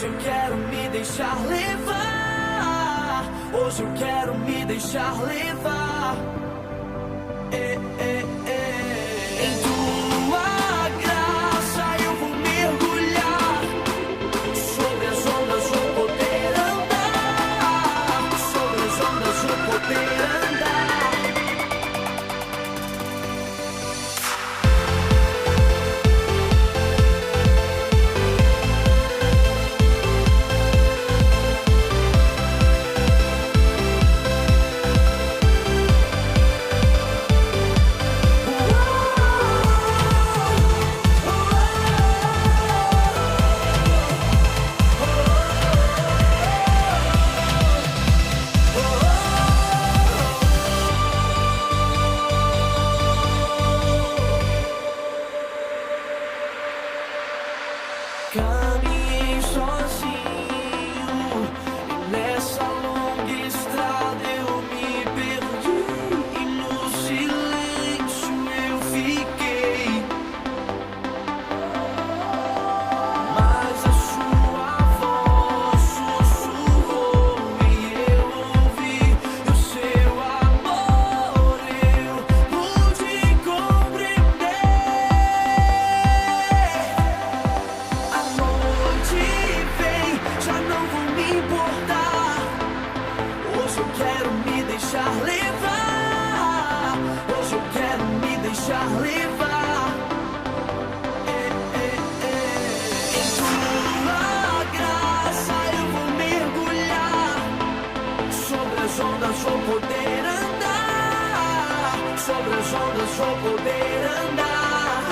Hoje eu quero me deixar levar. Hoje eu quero me deixar levar. Em tua graça eu vou mergulhar. Sobre as ondas vou poder andar. Sobre as ondas vou poder andar. Caminhei sozinho e nessa longa estrada eu me perdi e no silêncio eu fiquei. Mas a sua voz sussurrou e eu ouvi o seu amor, eu pude compreender. A noite vem, já não vou me importar. Hoje eu quero me deixar levar. Hoje eu quero me deixar levar. Em tua graça eu vou mergulhar. Sobre as ondas vou poder andar. Sobre as ondas vou poder andar.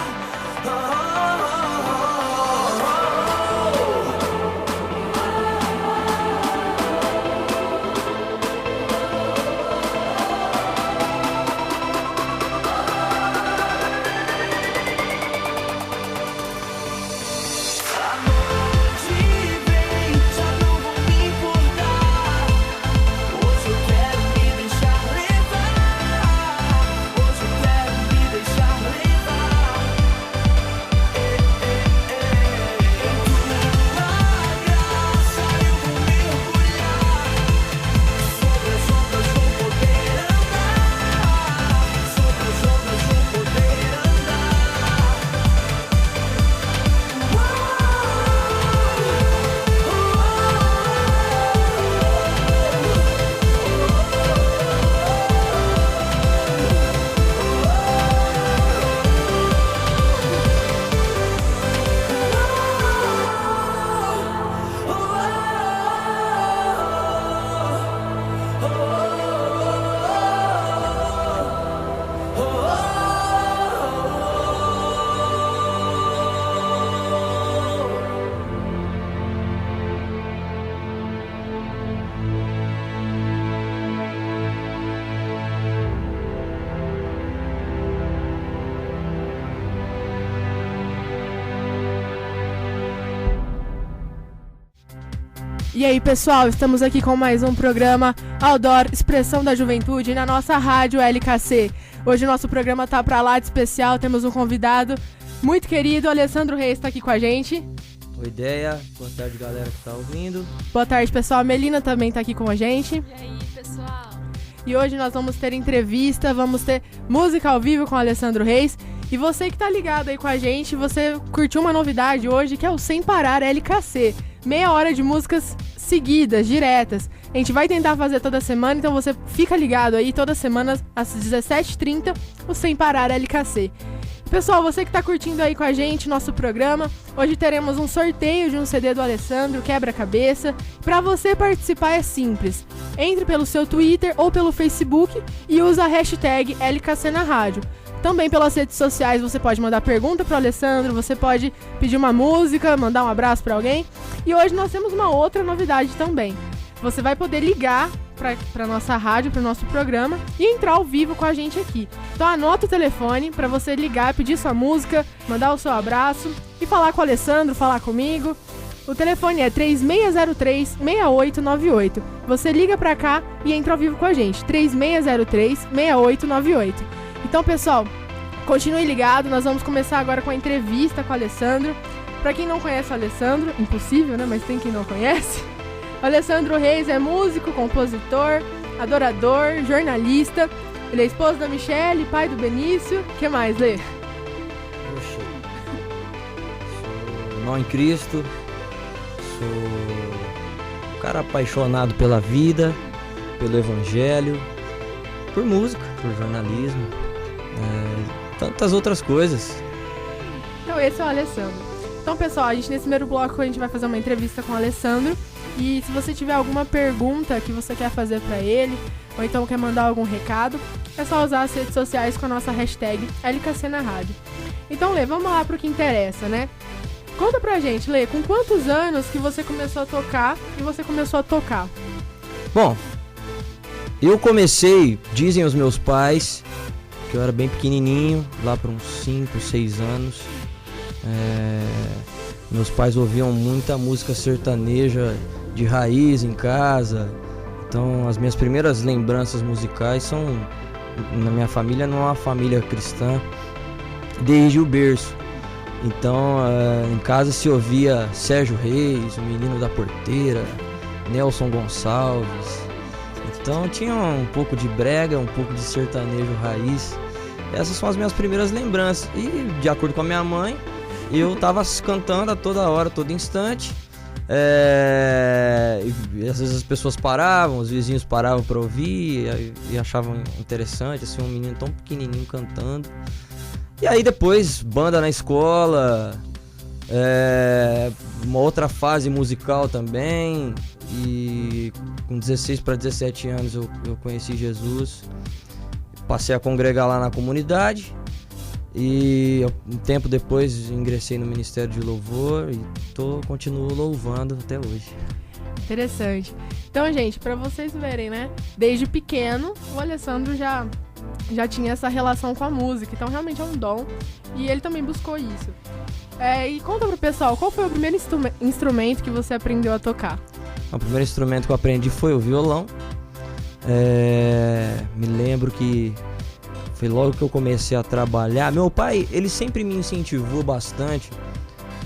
A noite vem, já não vou me importar. Hoje eu quero me deixar levar. Hoje eu quero me deixar levar. Em tua graça eu vou mergulhar. Sobre as ondas vou poder andar. Sobre as ondas vou poder andar. E aí, pessoal, estamos aqui com mais um programa Outdoor Expressão da Juventude na nossa rádio LKC. Hoje o nosso programa tá pra lá de especial, temos um convidado muito querido, o Alessandro Reis está aqui com a gente. Oi, ideia. Boa tarde, galera que tá ouvindo. Boa tarde, pessoal. A Melina também tá aqui com a gente. E aí, pessoal? E hoje nós vamos ter entrevista, vamos ter música ao vivo com o Alessandro Reis. E você que tá ligado aí com a gente, você curtiu uma novidade hoje, que é o Sem Parar LKC. Meia hora de músicas seguidas, diretas. A gente vai tentar fazer toda semana, então você fica ligado aí, toda semana às 17h30, o Sem Parar LKC. Pessoal, você que tá curtindo aí com a gente nosso programa, hoje teremos um sorteio de um CD do Alessandro, Quebra-Cabeça. Pra você participar é simples. Entre pelo seu Twitter ou pelo Facebook e usa a hashtag LKC na rádio. Também pelas redes sociais você pode mandar pergunta pro Alessandro, você pode pedir uma música, mandar um abraço pra alguém. E hoje nós temos uma outra novidade também. Você vai poder ligar pra nossa rádio, pro nosso programa e entrar ao vivo com a gente aqui. Então anota o telefone pra você ligar, pedir sua música, mandar o seu abraço e falar com o Alessandro, falar comigo. O telefone é 3603-6898. Você liga pra cá e entra ao vivo com a gente. 3603-6898. Então, pessoal, continue ligado. Nós vamos começar agora com a entrevista com o Alessandro. Pra quem não conhece o Alessandro, impossível, né? Mas tem quem não conhece. O Alessandro Reis é músico, compositor, adorador, jornalista. Ele é esposo da Michelle, pai do Benício. O que mais, Lê? Poxa, sou irmão em Cristo, sou um cara apaixonado pela vida, pelo evangelho, por música, por jornalismo, tantas outras coisas. Então esse é o Alessandro. Então, pessoal, a gente nesse primeiro bloco a gente vai fazer uma entrevista com o Alessandro. E se você tiver alguma pergunta que você quer fazer pra ele, ou então quer mandar algum recado, é só usar as redes sociais com a nossa hashtag LKC na Rádio. Então, Lê, vamos lá pro que interessa, né? Conta pra gente, Lê, com quantos anos que você começou a tocar e você começou a tocar? Bom, eu comecei, dizem os meus pais, que eu era bem pequenininho, lá para uns 5, 6 anos. Meus pais ouviam muita música sertaneja de raiz em casa. Então as minhas primeiras lembranças musicais são... Na minha família não é uma família cristã desde o berço. Então em casa se ouvia Sérgio Reis, o Menino da Porteira, Nelson Gonçalves. Então tinha um pouco de brega, um pouco de sertanejo raiz. Essas são as minhas primeiras lembranças. E de acordo com a minha mãe, eu tava cantando a toda hora, a todo instante. E às vezes as pessoas paravam, os vizinhos paravam para ouvir e achavam interessante, assim, um menino tão pequenininho cantando. E aí depois, banda na escola, uma outra fase musical também. E com 16 para 17 anos eu conheci Jesus. Passei a congregar lá na comunidade. E um tempo depois ingressei no Ministério de Louvor e continuo louvando até hoje. Interessante. Então, gente, pra vocês verem, né? Desde pequeno, o Alessandro já tinha essa relação com a música. Então, realmente é um dom. E ele também buscou isso. E conta pro pessoal, qual foi o primeiro instrumento que você aprendeu a tocar? O primeiro instrumento que eu aprendi foi o violão. Me lembro que foi logo que eu comecei a trabalhar. Meu pai, ele sempre me incentivou bastante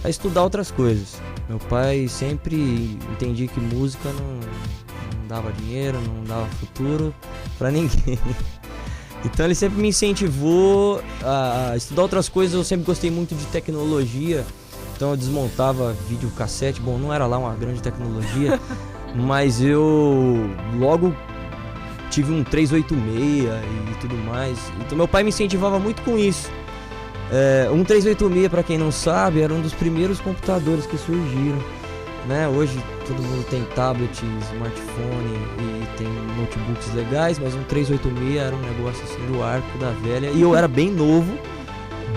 a estudar outras coisas. Meu pai sempre entendia que música não dava dinheiro, não dava futuro pra ninguém. Então ele sempre me incentivou a estudar outras coisas. Eu sempre gostei muito de tecnologia. Então eu desmontava videocassete. Bom, não era lá uma grande tecnologia, mas eu logo tive um 386 e tudo mais. Então meu pai me incentivava muito com isso. Um 386, para quem não sabe, era um dos primeiros computadores que surgiram, né? Hoje todo mundo tem tablet, smartphone e tem notebooks legais, mas um 386 era um negócio assim do arco da velha. E eu era bem novo,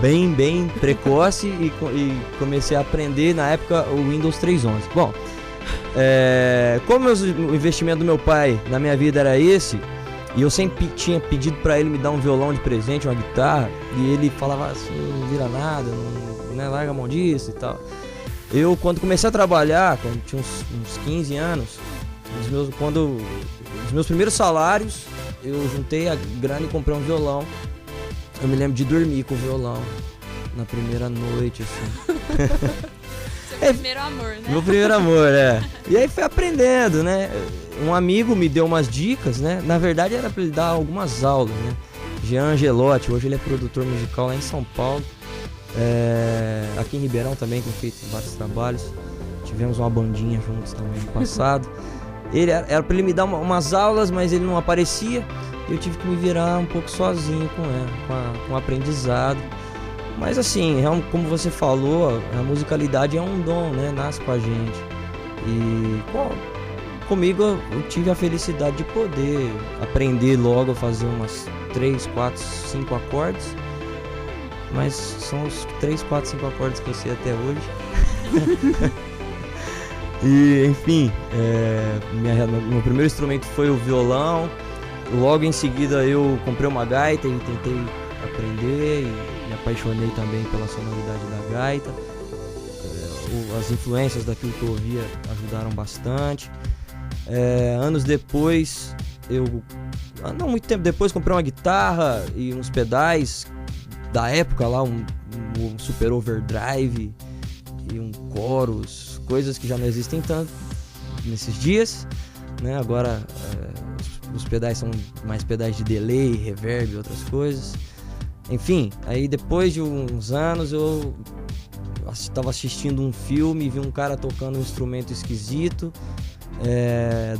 bem precoce e comecei a aprender na época o Windows 3.11. Bom, como o investimento do meu pai na minha vida era esse, e eu sempre tinha pedido pra ele me dar um violão de presente, uma guitarra, e ele falava assim, não vira nada, não larga a mão disso e tal. Eu, quando comecei a trabalhar, quando tinha uns 15 anos, os meus primeiros salários, eu juntei a grana e comprei um violão. Eu me lembro de dormir com o violão na primeira noite, assim. Seu primeiro amor, né? Meu primeiro amor, E aí fui aprendendo, né? Um amigo me deu umas dicas, né? Na verdade era pra ele dar algumas aulas, né? Jean Angelotti, hoje ele é produtor musical lá em São Paulo. Aqui em Ribeirão também, tem feito vários trabalhos. Tivemos uma bandinha juntos também no passado. Ele era pra ele me dar umas aulas, mas ele não aparecia. Eu tive que me virar um pouco sozinho com o aprendizado. Mas assim, como você falou, a musicalidade é um dom, né? Nasce com a gente. E comigo eu tive a felicidade de poder aprender logo a fazer umas 3, 4, 5 acordes. Mas são os 3, 4, 5 acordes que eu sei até hoje. E enfim, meu primeiro instrumento foi o violão. Logo em seguida eu comprei uma gaita e tentei aprender e me apaixonei também pela sonoridade da gaita. As influências daquilo que eu ouvia ajudaram bastante. Anos depois, não muito tempo depois, comprei uma guitarra e uns pedais da época lá, um Super Overdrive. e um chorus, coisas que já não existem tanto nesses dias, né? Agora os pedais são mais pedais de delay, reverb e outras coisas. Enfim, aí depois de uns anos eu estava assistindo um filme e vi um cara tocando um instrumento esquisito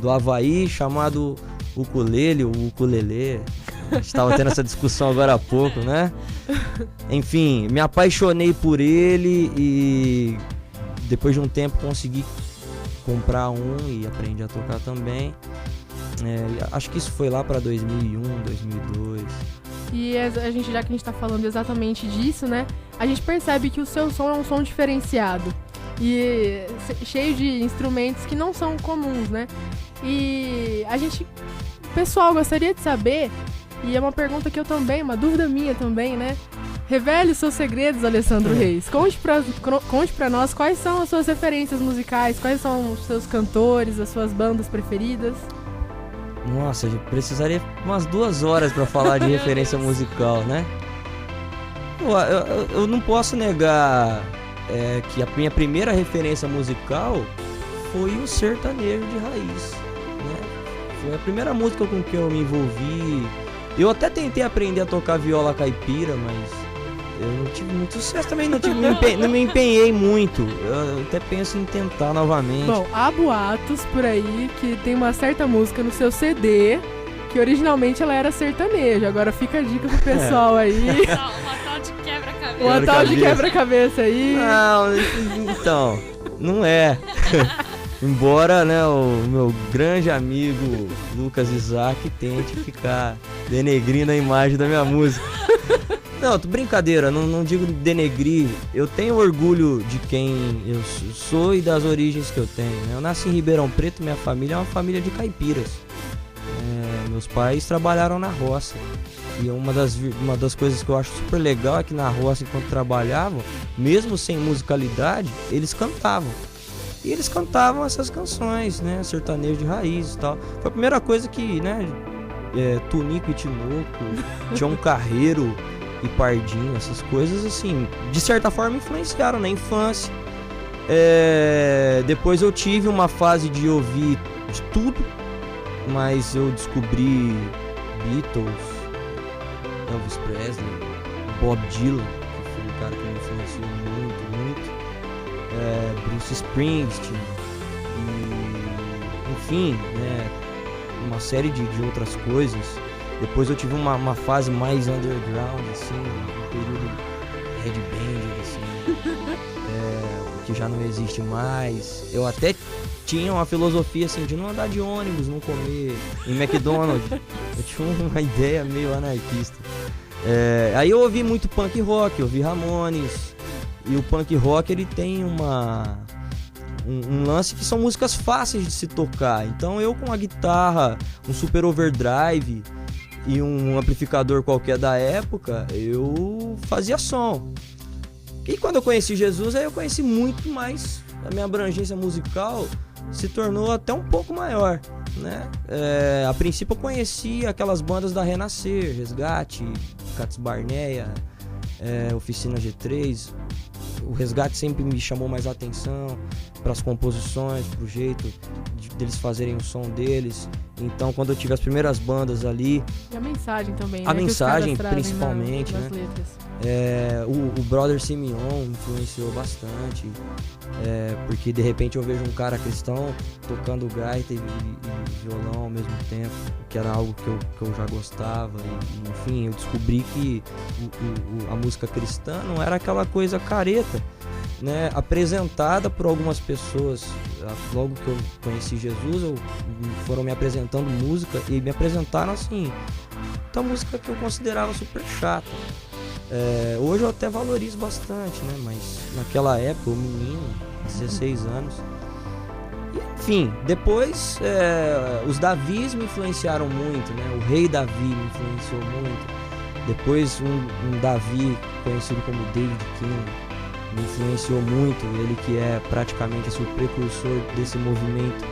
do Havaí chamado ukulele ou ukulele. A gente estava tendo essa discussão agora há pouco, né? Enfim, me apaixonei por ele e depois de um tempo consegui comprar um e aprendi a tocar também. Acho que isso foi lá para 2001, 2002. E a gente, já que a gente tá falando exatamente disso, né? A gente percebe que o seu som é um som diferenciado. E cheio de instrumentos que não são comuns, né? E pessoal, gostaria de saber, e é uma pergunta que eu também, uma dúvida minha também, né? Revele os seus segredos, Alessandro Reis. Conte pra nós quais são as suas referências musicais, quais são os seus cantores, as suas bandas preferidas. Nossa, eu precisaria umas 2 horas para falar de referência musical, né? Eu não posso negar que a minha primeira referência musical foi o sertanejo de raiz, né? Foi a primeira música com que eu me envolvi. Eu até tentei aprender a tocar viola caipira, mas eu não tive muito sucesso também, não me empenhei muito. Eu até penso em tentar novamente. Bom, há boatos por aí que tem uma certa música no seu CD que originalmente ela era sertaneja. Agora fica a dica pro pessoal aí. Uma tal de quebra-cabeça. Uma tal de quebra-cabeça aí. Não, então, não é. Embora, né, o meu grande amigo Lucas Isaac tente ficar denegrindo a imagem da minha música. Não, brincadeira, não digo denegrir. Eu tenho orgulho de quem eu sou e das origens que eu tenho, né? Eu nasci em Ribeirão Preto, minha família é uma família de caipiras. Meus pais trabalharam na roça. E uma das coisas que eu acho super legal é que na roça, enquanto trabalhavam, mesmo sem musicalidade, eles cantavam. E eles cantavam essas canções, né? Sertanejo de raiz e tal. Foi a primeira coisa que, né? Tunico e Tinoco, Tião Carreiro e Pardinho, essas coisas, assim, de certa forma influenciaram na infância. Depois eu tive uma fase de ouvir de tudo, mas eu descobri Beatles, Elvis Presley, Bob Dylan, que foi um cara que me influenciou muito, muito. Bruce Springsteen, e, enfim, né, uma série de outras coisas. Depois eu tive uma fase mais underground, assim, um período headband, assim, que já não existe mais. Eu até tinha uma filosofia, assim, de não andar de ônibus, não comer em McDonald's. Eu tinha uma ideia meio anarquista. Aí eu ouvi muito punk rock, eu ouvi Ramones. E o punk rock, ele tem um lance que são músicas fáceis de se tocar. Então eu, com a guitarra, um super overdrive e um amplificador qualquer da época, eu fazia som. E quando eu conheci Jesus, aí eu conheci muito mais. A minha abrangência musical se tornou até um pouco maior, né? A princípio eu conheci aquelas bandas da Renascer, Resgate, Cats Barneia, Oficina G3. O Resgate sempre me chamou mais a atenção para as composições, para o jeito deles fazerem o som deles. Então, quando eu tive as primeiras bandas ali... E a mensagem também, a né? mensagem, que os caras principalmente, nas né? letras. O Brother Simeon influenciou bastante, porque de repente eu vejo um cara cristão tocando gaita e violão ao mesmo tempo, que era algo que eu já gostava. E, enfim, eu descobri que a música cristã não era aquela coisa careta, né, apresentada por algumas pessoas. Logo que eu conheci Jesus, foram me apresentando música e me apresentaram, assim, então música que eu considerava super chata. Hoje eu até valorizo bastante, né? Mas naquela época, o menino, 16 anos. Enfim, depois os Davis me influenciaram muito, né? O Rei Davi me influenciou muito. Depois um Davi conhecido como David King me influenciou muito. Ele que é praticamente assim, o precursor desse movimento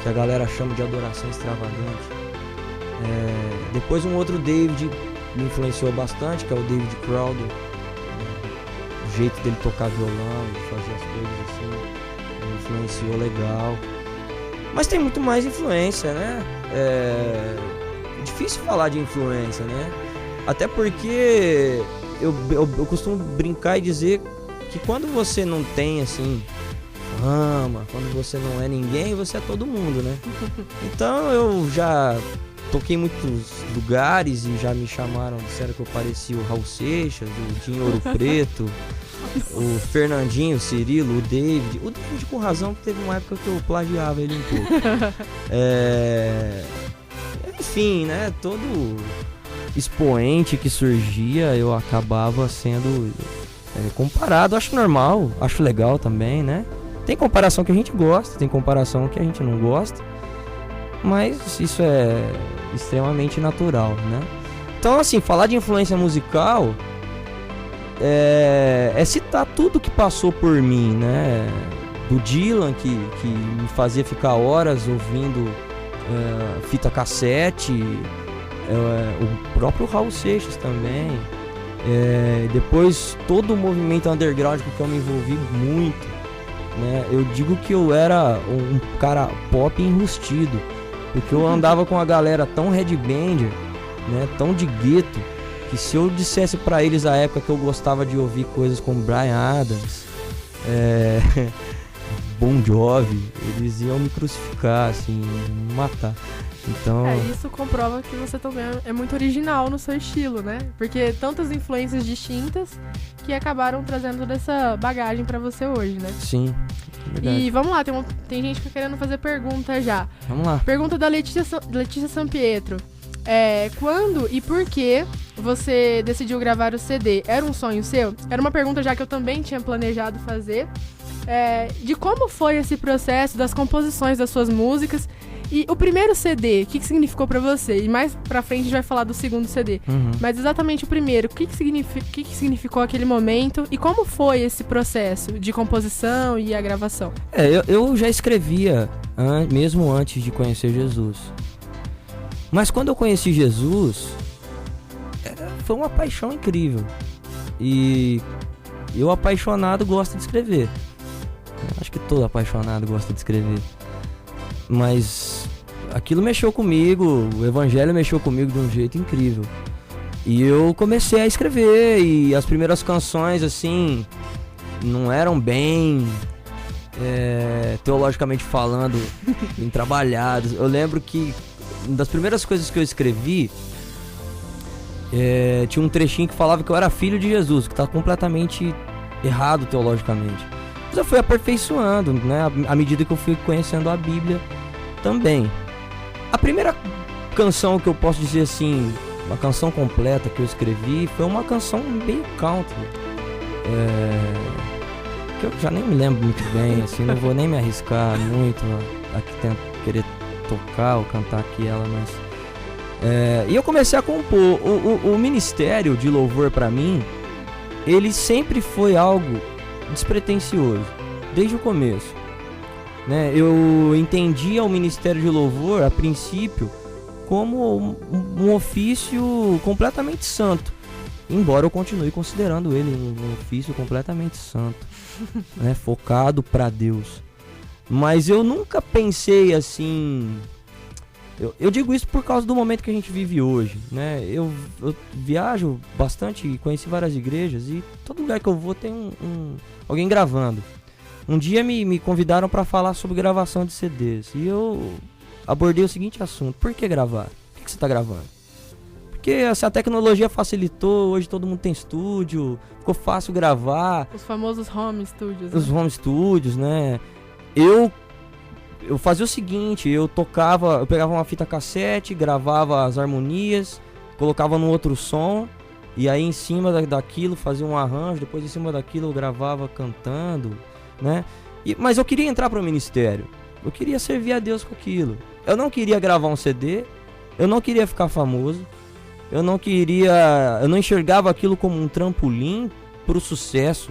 que a galera chama de adoração extravagante. Depois um outro David me influenciou bastante, que é o David Crowder, jeito dele tocar violão, de fazer as coisas assim, me influenciou legal. Mas tem muito mais influência, né? É difícil falar de influência, né? Até porque eu costumo brincar e dizer que quando você não tem, assim, fama, quando você não é ninguém, você é todo mundo, né? Então eu já toquei em muitos lugares e já me chamaram, disseram que eu parecia o Raul Seixas, o Dinho Ouro Preto, o Fernandinho, o Cirilo, o David. O David com razão, porque teve uma época que eu plagiava ele um pouco. Enfim, né? Todo expoente que surgia, eu acabava sendo comparado. Acho normal, acho legal também, né? Tem comparação que a gente gosta, tem comparação que a gente não gosta, mas isso é extremamente natural, né? Então, assim, falar de influência musical é citar tudo que passou por mim, né? Do Dylan, que me fazia ficar horas ouvindo fita cassete, o próprio Raul Seixas também, depois todo o movimento underground com que eu me envolvi muito, né? Eu digo que eu era um cara pop enrustido, porque eu andava com a galera tão headbanger, né? Tão de gueto, que se eu dissesse pra eles a época que eu gostava de ouvir coisas como Bryan Adams, Bon Jovi, eles iam me crucificar, assim, me matar. Então... isso comprova que você também é muito original no seu estilo, né? Porque tantas influências distintas que acabaram trazendo toda essa bagagem pra você hoje, né? Sim, verdade. E vamos lá, tem gente que tá querendo fazer pergunta já. Vamos lá. Pergunta da Letícia Sampietro. Quando e por que você decidiu gravar o CD? Era um sonho seu? Era uma pergunta já que eu também tinha planejado fazer. De como foi esse processo das composições das suas músicas. E o primeiro CD, o que significou pra você? E mais pra frente a gente vai falar do segundo CD. Uhum. Mas exatamente o primeiro, o que significou aquele momento e como foi esse processo de composição e a gravação? Eu já escrevia mesmo antes de conhecer Jesus. Mas quando eu conheci Jesus, foi uma paixão incrível. E eu, apaixonado, gosto de escrever. Acho que todo apaixonado gosta de escrever. Mas aquilo mexeu comigo, o evangelho mexeu comigo de um jeito incrível. E eu comecei a escrever, e as primeiras canções, assim, não eram bem, teologicamente falando, bem trabalhadas. Eu lembro que uma das primeiras coisas que eu escrevi, tinha um trechinho que falava que eu era filho de Jesus, que está completamente errado teologicamente. Mas eu fui aperfeiçoando, né, à medida que eu fui conhecendo a Bíblia também. A primeira canção que eu posso dizer assim, uma canção completa que eu escrevi, foi uma canção meio country, que eu já nem me lembro muito bem, assim, não vou nem me arriscar muito a querer tocar ou cantar aqui ela, mas e eu comecei a compor. O ministério de louvor pra mim, ele sempre foi algo despretensioso, desde o começo, né? Eu entendia o ministério de louvor, a princípio, como um ofício completamente santo, embora eu continue considerando ele um ofício completamente santo, né? Focado pra Deus. Mas eu nunca pensei assim... Eu digo isso por causa do momento que a gente vive hoje, né? Eu viajo bastante e conheci várias igrejas, e todo lugar que eu vou tem alguém gravando. Um dia me convidaram para falar sobre gravação de CDs, e eu abordei o seguinte assunto: por que gravar? Por que você está gravando? Porque assim, a tecnologia facilitou, hoje todo mundo tem estúdio, ficou fácil gravar. Os famosos home studios. Os home studios, né? Eu fazia o seguinte: eu pegava uma fita cassete, gravava as harmonias, colocava no outro som, e aí em cima daquilo fazia um arranjo, depois em cima daquilo eu gravava cantando, né? Mas eu queria entrar para o ministério, eu queria servir a Deus com aquilo. Eu não queria gravar um CD, eu não queria ficar famoso, eu não enxergava aquilo como um trampolim para o sucesso,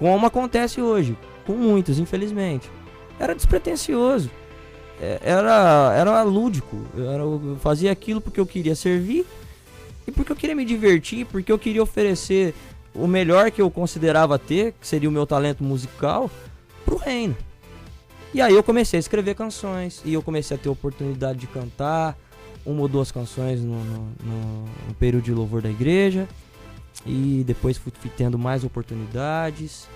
como acontece hoje, com muitos, infelizmente. Era despretensioso, era lúdico, eu fazia aquilo porque eu queria servir e porque eu queria me divertir, porque eu queria oferecer o melhor que eu considerava ter, que seria o meu talento musical, pro reino. E aí eu comecei a escrever canções, e eu comecei a ter a oportunidade de cantar uma ou duas canções no período de louvor da igreja, e depois fui tendo mais oportunidades.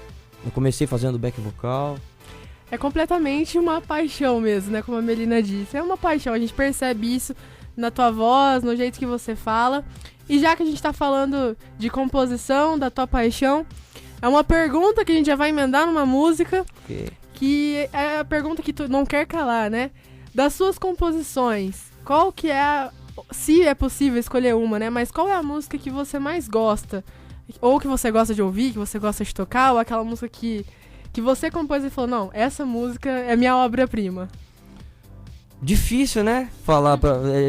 Eu comecei fazendo back vocal. É completamente uma paixão mesmo, né? Como a Melina disse. É uma paixão, a gente percebe isso na tua voz, no jeito que você fala. E já que a gente tá falando de composição, da tua paixão, é uma pergunta que a gente já vai emendar numa música, que é a pergunta que tu não quer calar, né? Das suas composições, qual que é se é possível escolher uma, né? Mas qual é a música que você mais gosta? Ou que você gosta de ouvir, que você gosta de tocar, ou aquela música que você compôs e falou, não, essa música é minha obra-prima. Difícil, né?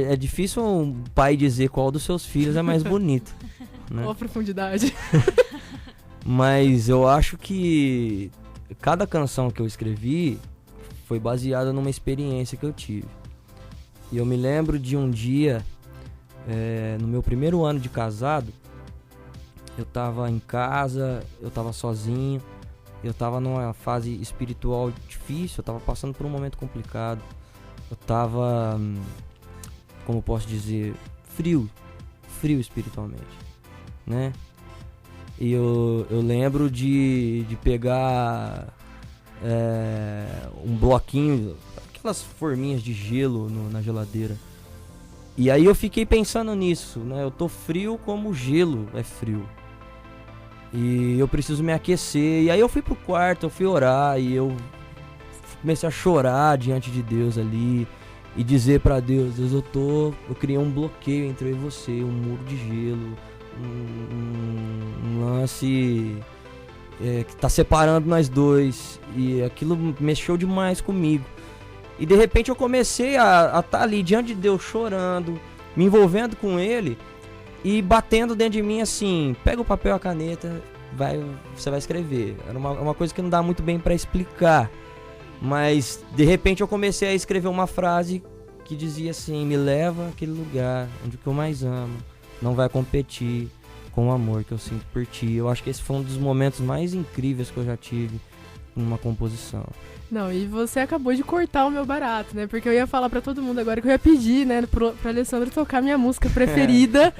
É difícil um pai dizer qual dos seus filhos é mais bonito. Né? Qual a profundidade. Mas eu acho que cada canção que eu escrevi foi baseada numa experiência que eu tive. E eu me lembro de um dia, no meu primeiro ano de casado, eu tava em casa, eu tava sozinho, eu tava numa fase espiritual difícil, eu tava passando por um momento complicado. Eu tava, como posso dizer, frio espiritualmente, né? E eu lembro de pegar um bloquinho, aquelas forminhas de gelo na geladeira. E aí eu fiquei pensando nisso, né? Eu tô frio como o gelo é frio. E eu preciso me aquecer. E aí eu fui pro quarto, eu fui orar e eu comecei a chorar diante de Deus ali e dizer pra Deus, eu criei um bloqueio entre eu e você, um muro de gelo, um lance que tá separando nós dois, e aquilo mexeu demais comigo. E de repente eu comecei a tá ali diante de Deus chorando, me envolvendo com Ele e batendo dentro de mim assim, pega o papel e a caneta, você vai escrever. Era uma coisa que não dá muito bem pra explicar. Mas de repente eu comecei a escrever uma frase que dizia assim, me leva àquele lugar onde o que eu mais amo não vai competir com o amor que eu sinto por ti. Eu acho que esse foi um dos momentos mais incríveis que eu já tive numa composição. Não, e você acabou de cortar o meu barato, né? Porque eu ia falar pra todo mundo agora que eu ia pedir, né, pra Alessandro tocar minha música preferida,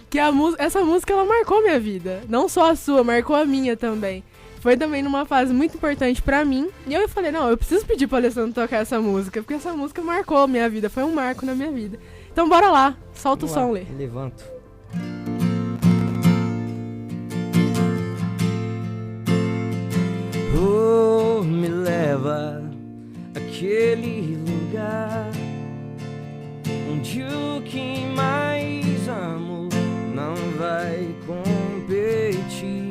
que essa música ela marcou minha vida. Não só a sua, marcou a minha também. Foi também numa fase muito importante pra mim. E eu falei, não, eu preciso pedir pro Alessandro tocar essa música, porque essa música marcou a minha vida, foi um marco na minha vida. Então bora lá, solta o som, Lê. Levanto. Oh, me leva àquele lugar onde o que mais amo não vai competir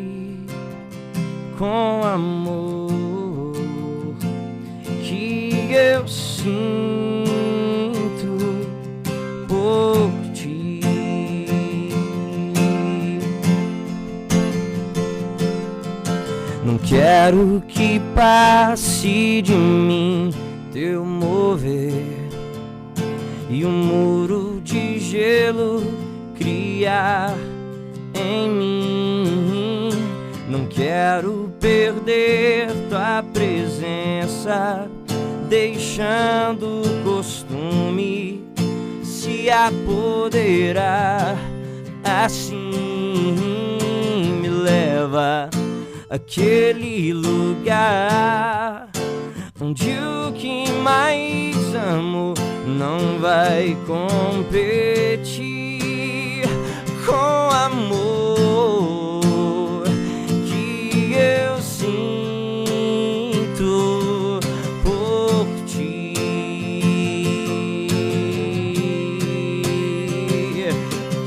com amor que eu sinto por ti. Não quero que passe de mim teu mover e um muro de gelo criar em mim. Não quero perder tua presença, deixando o costume se apoderar. Assim me leva àquele lugar onde o que mais amo não vai competir com amor que eu sinto por ti.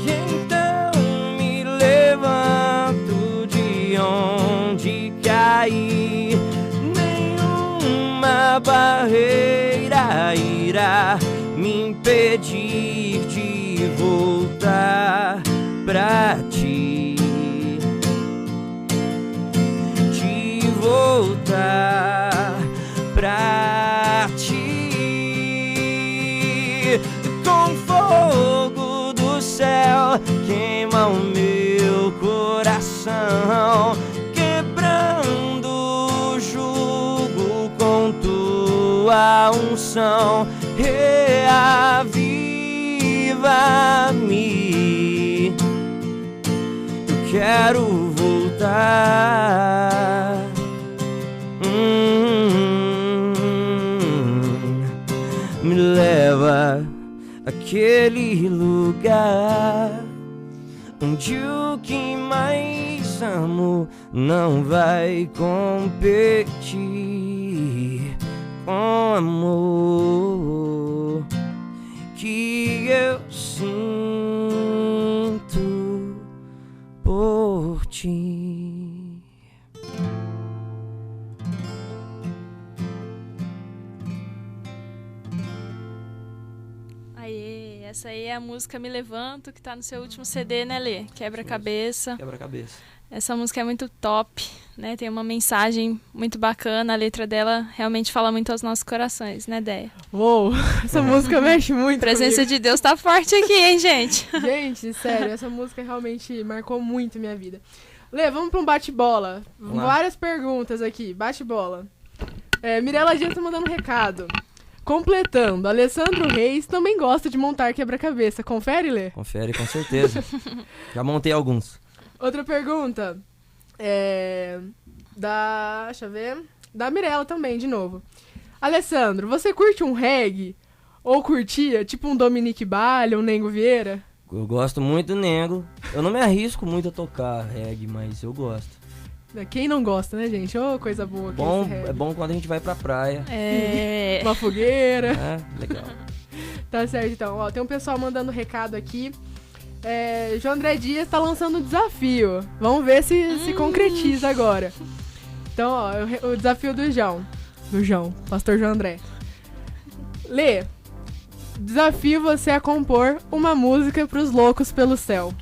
E então me levanto de onde caí, nenhuma barreira irá me impedir de voltar pra ti, de voltar pra ti. Com fogo do céu queima o meu coração. coração, quebrando o jugo com tua unção. Reaviva-me, eu quero voltar. Me leva àquele lugar onde o que mais amo não vai competir com amor que eu sinto por ti. Aê, essa aí é a música Me Levanto, que tá no seu último CD, né, Lê? Quebra-cabeça. Quebra-cabeça. Essa música é muito top, né? Tem uma mensagem muito bacana, a letra dela realmente fala muito aos nossos corações, né, Déia? Uou, essa música mexe muito A presença de Deus tá forte aqui, hein, gente? Gente, sério, essa música realmente marcou muito minha vida. Lê, vamos pra um bate-bola. Vamos lá. Várias perguntas aqui, bate-bola. Mirella Dias tá mandando um recado. Completando, Alessandro Reis também gosta de montar quebra-cabeça. Confere, Lê? Confere, com certeza. Já montei alguns. Outra pergunta. Deixa eu ver. Da Mirella também, de novo. Alessandro, você curte um reggae? Ou curtia, tipo um Dominique Balha, um Nengo Vieira? Eu gosto muito do Nengo. Eu não me arrisco muito a tocar reggae, mas eu gosto. Quem não gosta, né, gente? Ô, coisa boa. que Bom, esse reggae. é bom quando a gente vai pra praia. Uma fogueira. Legal. Tá certo, então. Ó, tem um pessoal mandando recado aqui. João André Dias tá lançando um desafio. Vamos ver se concretiza agora. Então, ó, o desafio do João. Pastor João André. Lê. Desafio você a compor uma música pros loucos pelo céu.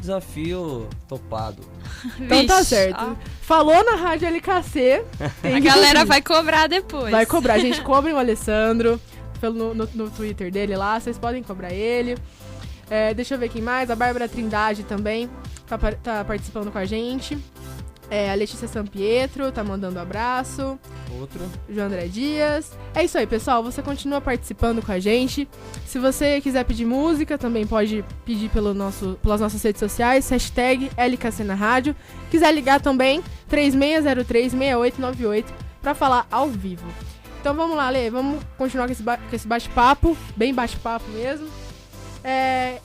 Desafio topado. Então tá Vixe, certo. ó. Falou na Rádio LKC. tem A que galera ouvir. vai cobrar depois. Vai cobrar. A gente cobra o Alessandro no Twitter dele lá. Vocês podem cobrar ele. Deixa eu ver quem mais. A Bárbara Trindade também tá participando com a gente. A Letícia Sampietro tá mandando um abraço. Outro. João André Dias. É isso aí, pessoal. Você continua participando com a gente. Se você quiser pedir música, também pode pedir pelas nossas redes sociais. Hashtag LKC na Rádio. Quiser ligar também, 3603-6898 pra falar ao vivo. Então vamos lá, Lê. Vamos continuar com esse bate-papo. Bem bate-papo mesmo.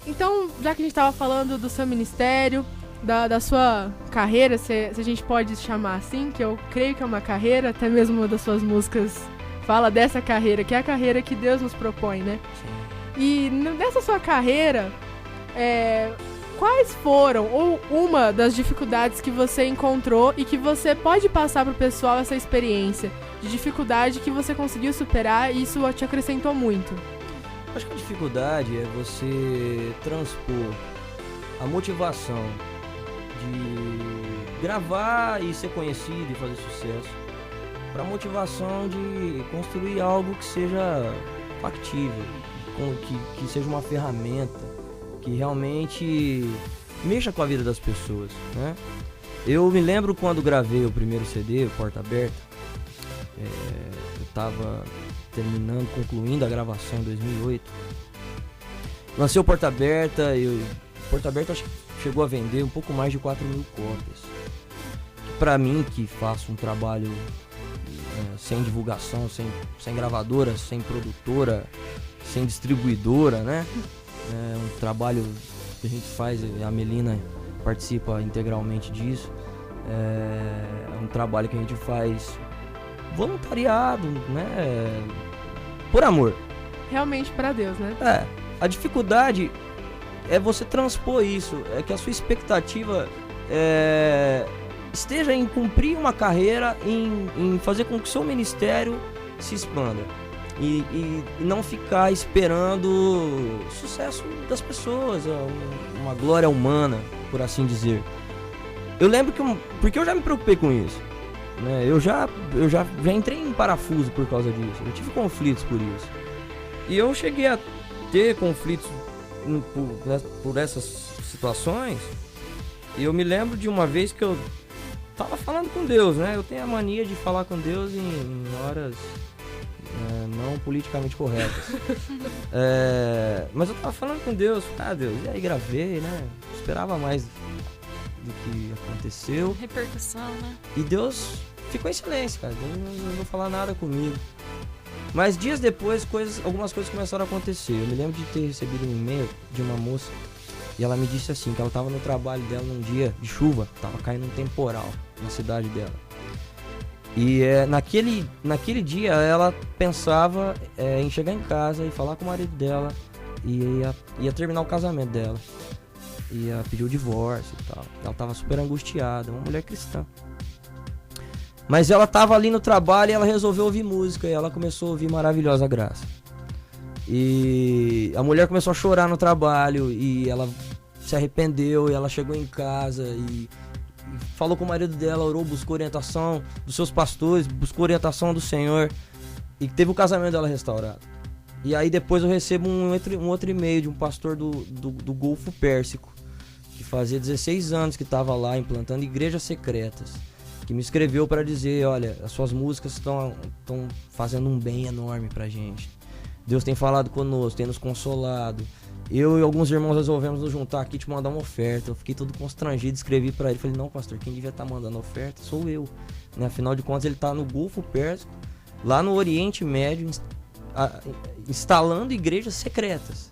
Então, já que a gente tava falando do seu ministério, da sua carreira, se a gente pode chamar assim, que eu creio que é uma carreira, até mesmo uma das suas músicas fala dessa carreira, que é a carreira que Deus nos propõe, né? E nessa sua carreira, quais foram, ou uma das dificuldades que você encontrou e que você pode passar pro pessoal essa experiência de dificuldade que você conseguiu superar e isso te acrescentou muito? Acho que a dificuldade é você transpor a motivação de gravar e ser conhecido e fazer sucesso para a motivação de construir algo que seja factível, que seja uma ferramenta que realmente mexa com a vida das pessoas, né? Eu me lembro quando gravei o primeiro CD, o Porta Aberta, eu estava concluindo a gravação em 2008. Lancei o Porta Aberta e o Porta Aberta acho que chegou a vender um pouco mais de 4.000 cópias. Pra mim, que faço um trabalho sem divulgação, sem gravadora, sem produtora, sem distribuidora, né? É um trabalho que a gente faz, a Melina participa integralmente disso. É um trabalho que a gente faz voluntariado, né? Por amor. Realmente pra Deus, né? A dificuldade é você transpor isso, é que a sua expectativa esteja em cumprir uma carreira, em fazer com que o seu ministério se expanda e não ficar esperando sucesso das pessoas, uma glória humana, por assim dizer. Eu lembro porque eu já me preocupei com isso, né? Eu já entrei em parafuso por causa disso, eu tive conflitos por isso. E eu cheguei a ter conflitos por essas situações eu me lembro de uma vez que eu tava falando com Deus, né? Eu tenho a mania de falar com Deus em horas não politicamente corretas. Mas eu tava falando com Deus, Deus, e aí gravei, né? Esperava mais do que aconteceu. Repercussão, né? E Deus ficou em silêncio, cara. Deus não falou nada comigo. Mas dias depois, algumas coisas começaram a acontecer. Eu me lembro de ter recebido um e-mail de uma moça e ela me disse assim, que ela estava no trabalho dela num dia de chuva, estava caindo um temporal na cidade dela. E naquele dia ela pensava em chegar em casa e falar com o marido dela e ia terminar o casamento dela. Ia pedir o divórcio e tal. Ela estava super angustiada, uma mulher cristã. Mas ela estava ali no trabalho e ela resolveu ouvir música e ela começou a ouvir Maravilhosa Graça. E a mulher começou a chorar no trabalho e ela se arrependeu e ela chegou em casa e falou com o marido dela, orou, buscou orientação dos seus pastores, buscou orientação do Senhor e teve o casamento dela restaurado. E aí depois eu recebo um outro e-mail de um pastor do Golfo Pérsico, que fazia 16 anos que estava lá implantando igrejas secretas, que me escreveu para dizer, olha, as suas músicas estão fazendo um bem enorme pra gente. Deus tem falado conosco, tem nos consolado. Eu e alguns irmãos resolvemos nos juntar aqui e te mandar uma oferta. Eu fiquei todo constrangido, escrevi para ele. Falei, não, pastor, quem devia estar mandando oferta sou eu. Né? Afinal de contas, ele está no Golfo Pérsico, lá no Oriente Médio, instalando igrejas secretas.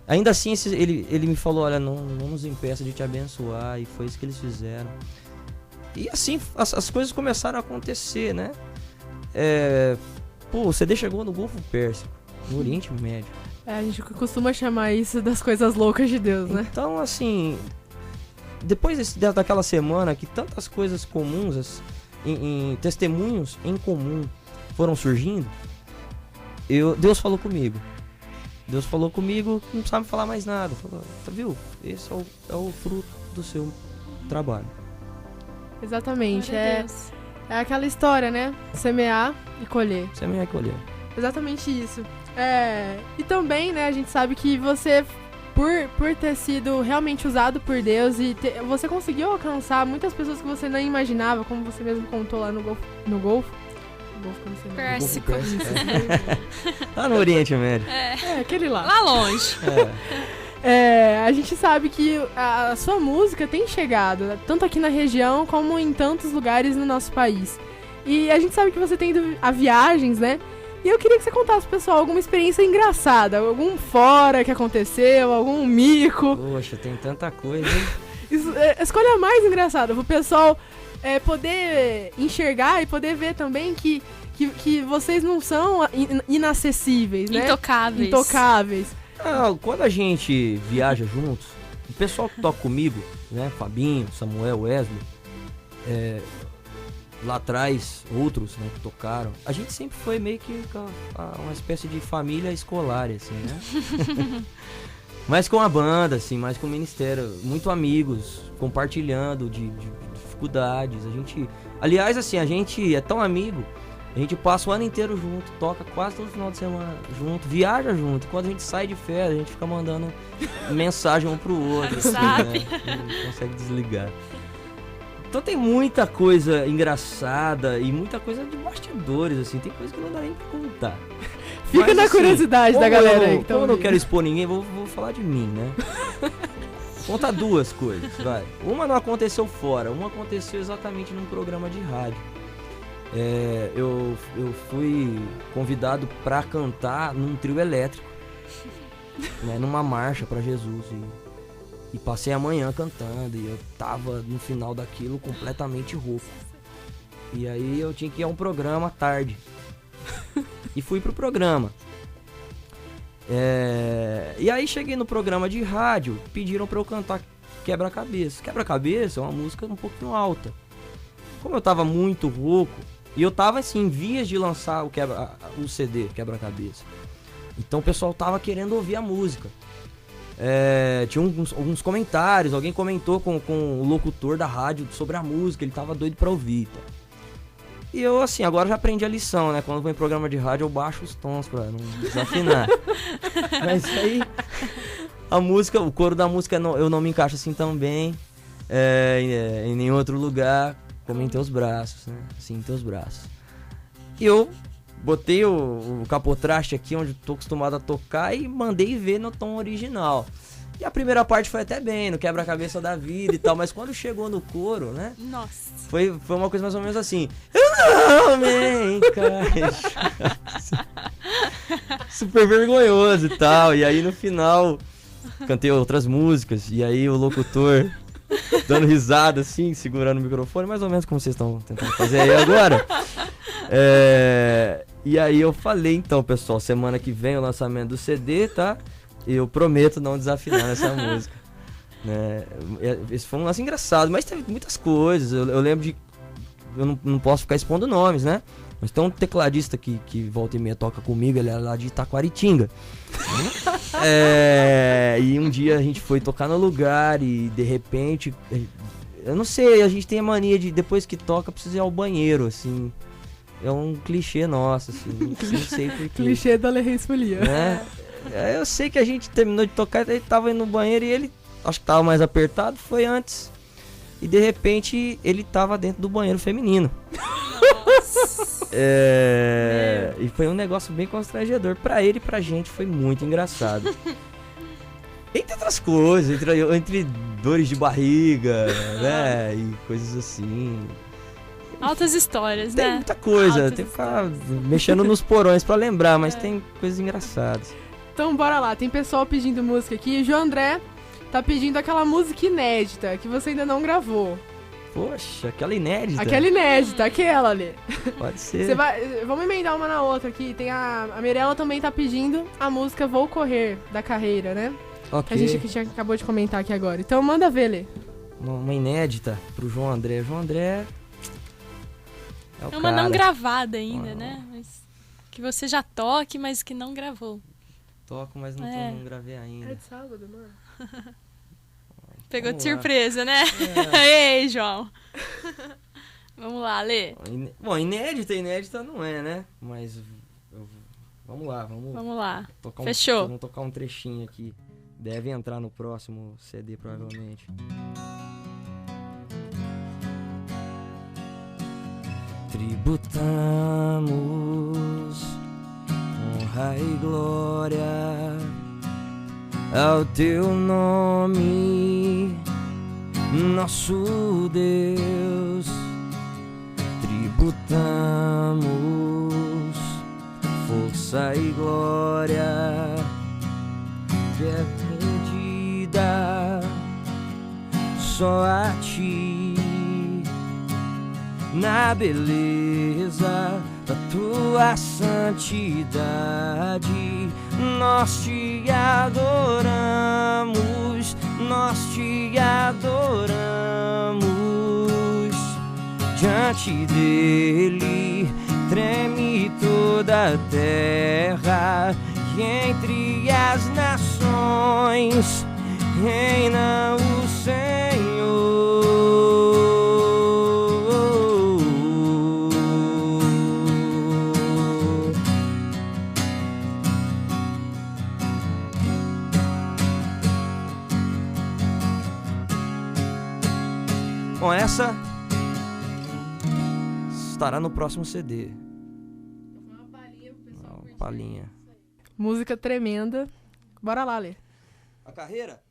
Ainda assim, ele me falou, olha, não nos impeça de te abençoar. E foi isso que eles fizeram. E assim, as coisas começaram a acontecer, né? O CD chegou no Golfo Pérsico, no Oriente Médio. A gente costuma chamar isso das coisas loucas de Deus, né? Então, assim, depois daquela semana que tantas coisas comuns, em testemunhos em comum foram surgindo, Deus falou comigo. Deus falou comigo, não precisava falar mais nada. Falou, tá, viu? Esse é o fruto do seu trabalho. Exatamente, é aquela história, né? Semear e colher. Semear e colher. Exatamente isso. E também, né, a gente sabe que você, por ter sido realmente usado por Deus você conseguiu alcançar muitas pessoas que você não imaginava, como você mesmo contou lá no Golfo Pérsico. Lá no Oriente Médio. Aquele lá. Lá longe. A gente sabe que a sua música tem chegado, tanto aqui na região como em tantos lugares no nosso país. E a gente sabe que você tem ido a viagens, né? E eu queria que você contasse, pessoal, alguma experiência engraçada, algum fora que aconteceu, algum mico. Poxa, tem tanta coisa, hein? Escolha a mais engraçada, pro pessoal poder enxergar e poder ver também que vocês não são inacessíveis, né? Intocáveis. Quando a gente viaja juntos, o pessoal que toca comigo, né? Fabinho, Samuel, Wesley, lá atrás, outros, né, que tocaram. A gente sempre foi meio que uma espécie de família escolar, assim, né? Mais com a banda, assim, mais com o ministério. Muito amigos, compartilhando de dificuldades. Aliás, assim, a gente é tão amigo, a gente passa o ano inteiro junto, toca quase todo final de semana junto, viaja junto. Quando a gente sai de férias, a gente fica mandando mensagem um pro outro. Assim, né? Não consegue desligar. Então tem muita coisa engraçada e muita coisa de bastidores, assim. Tem coisa que não dá nem pra contar. Fica Mas, na assim, curiosidade da galera aí. Como eu não quero expor ninguém, vou falar de mim, né? Conta duas coisas, vai. Uma não aconteceu fora, uma aconteceu exatamente num programa de rádio. Eu fui convidado pra cantar num trio elétrico, né, numa marcha pra Jesus. E passei a manhã cantando e eu tava no final daquilo completamente rouco. E aí eu tinha que ir a um programa à tarde. E fui pro programa. E aí cheguei no programa de rádio, pediram pra eu cantar Quebra-Cabeça. Quebra-Cabeça é uma música um pouquinho alta. Como eu tava muito rouco, e eu tava assim, em vias de lançar o CD Quebra-Cabeça. Então o pessoal tava querendo ouvir a música. Tinha alguns comentários, alguém comentou com o locutor da rádio sobre a música, ele tava doido pra ouvir, tá? E eu, assim, agora já aprendi a lição, né? Quando eu vou em programa de rádio, eu baixo os tons pra não desafinar. Mas aí, a música, o coro da música Eu Não Me Encaixo Assim Tão Bem. em nenhum outro lugar como em teus braços, né? Assim, em teus braços. E eu botei o capotraste aqui onde eu tô acostumado a tocar e mandei ver no tom original. E a primeira parte foi até bem, no quebra-cabeça da vida e tal, mas quando chegou no coro, né? Nossa. Foi uma coisa mais ou menos assim. Eu não me encaixo. Super vergonhoso e tal. E aí no final cantei outras músicas. E aí o locutor dando risada assim, segurando o microfone, mais ou menos como vocês estão tentando fazer aí agora. E aí eu falei, então, pessoal, semana que vem o lançamento do CD, tá? Eu prometo não desafinar nessa música. Né? Esse foi um lance engraçado, mas teve muitas coisas. Eu lembro de... Eu não posso ficar expondo nomes, né? Mas tem um tecladista que volta e meia toca comigo, ele é lá de Itaquaritinga. E um dia a gente foi tocar no lugar e de repente... Eu não sei, a gente tem a mania de depois que toca precisa ir ao banheiro, assim. É um clichê nosso, assim, não sei porquê. Clichê da Le Reis Folia. Né? Eu sei que a gente terminou de tocar, ele tava indo no banheiro e ele, acho que tava mais apertado, foi antes. E de repente ele tava dentro do banheiro feminino. Nossa. E foi um negócio bem constrangedor. Pra ele e pra gente foi muito engraçado. Entre outras coisas, entre dores de barriga, né? E coisas assim. Altas histórias, Tem né? muita coisa, Altas tem que ficar mexendo nos porões pra lembrar, mas tem coisas engraçadas. Então bora lá, tem pessoal pedindo música aqui. O João André tá pedindo aquela música inédita que você ainda não gravou. Poxa, aquela inédita. Aquela inédita, aquela ali. Pode ser. Vamos emendar uma na outra aqui. Tem a Mirella também tá pedindo a música Vou Correr, da Carreira, né? Ok. Que a gente acabou de comentar aqui agora. Então manda ver, Lê. Uma inédita pro João André. João André... É uma não gravada ainda, né? Mas que você já toque, mas que não gravou. Toco, mas não gravei ainda. É de sábado, mano. Pegou Vamos de lá. surpresa, né? Ei, João. Vamos lá, Lê. Bom, inédita não é, né? Mas vamos lá, Vamos lá. tocar Fechou. Vamos tocar um trechinho aqui. Deve entrar no próximo CD, provavelmente. Tributamos honra e glória ao teu nome, nosso Deus. Tributamos força e glória que é rendida só a ti. Na beleza da tua santidade, nós te adoramos, nós te adoramos. Diante dele treme toda a terra, e entre as nações reina o Senhor. Bom, essa estará no próximo CD. Uma palhinha. Música tremenda. Bora lá, Lê. A carreira?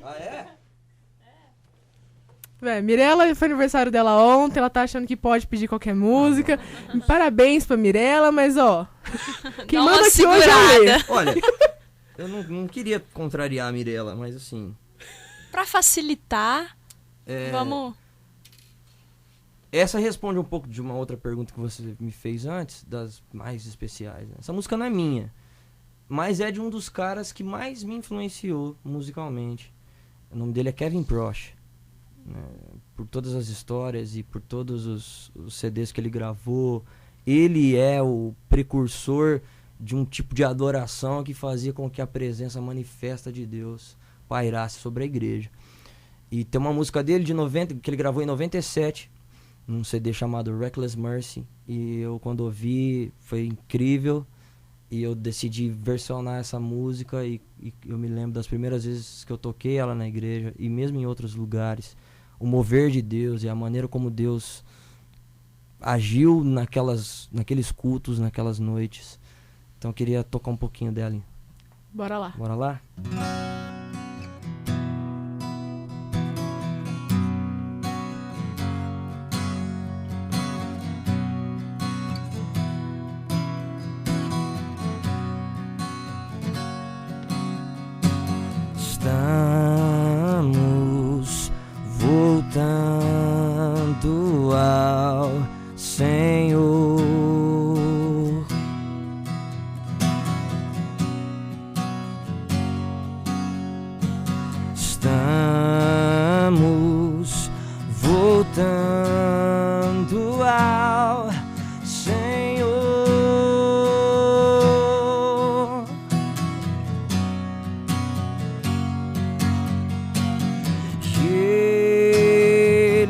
Ah, é? Mirella, foi aniversário dela ontem, ela tá achando que pode pedir qualquer música. Parabéns pra Mirella, mas ó, quem Dá uma manda aqui hoje é a Lê. segurada. Olha, eu não queria contrariar a Mirella, mas assim... Pra facilitar, vamos... Essa responde um pouco de uma outra pergunta que você me fez antes, das mais especiais. Né? Essa música não é minha, mas é de um dos caras que mais me influenciou musicalmente. O nome dele é Kevin Prosch. Né? Por todas as histórias e por todos os CDs que ele gravou, ele é o precursor de um tipo de adoração que fazia com que a presença manifesta de Deus pairasse sobre a igreja. E tem uma música dele de 90, que ele gravou em 97, num CD chamado Reckless Mercy, e eu quando ouvi foi incrível, E eu decidi versionar essa música e eu me lembro das primeiras vezes que eu toquei ela na igreja e mesmo em outros lugares. O mover de Deus e a maneira como Deus agiu naqueles cultos, naquelas noites. Então eu queria tocar um pouquinho dela. Bora lá. Bora lá? Estamos voltando ao Senhor. Estamos voltando ao Senhor.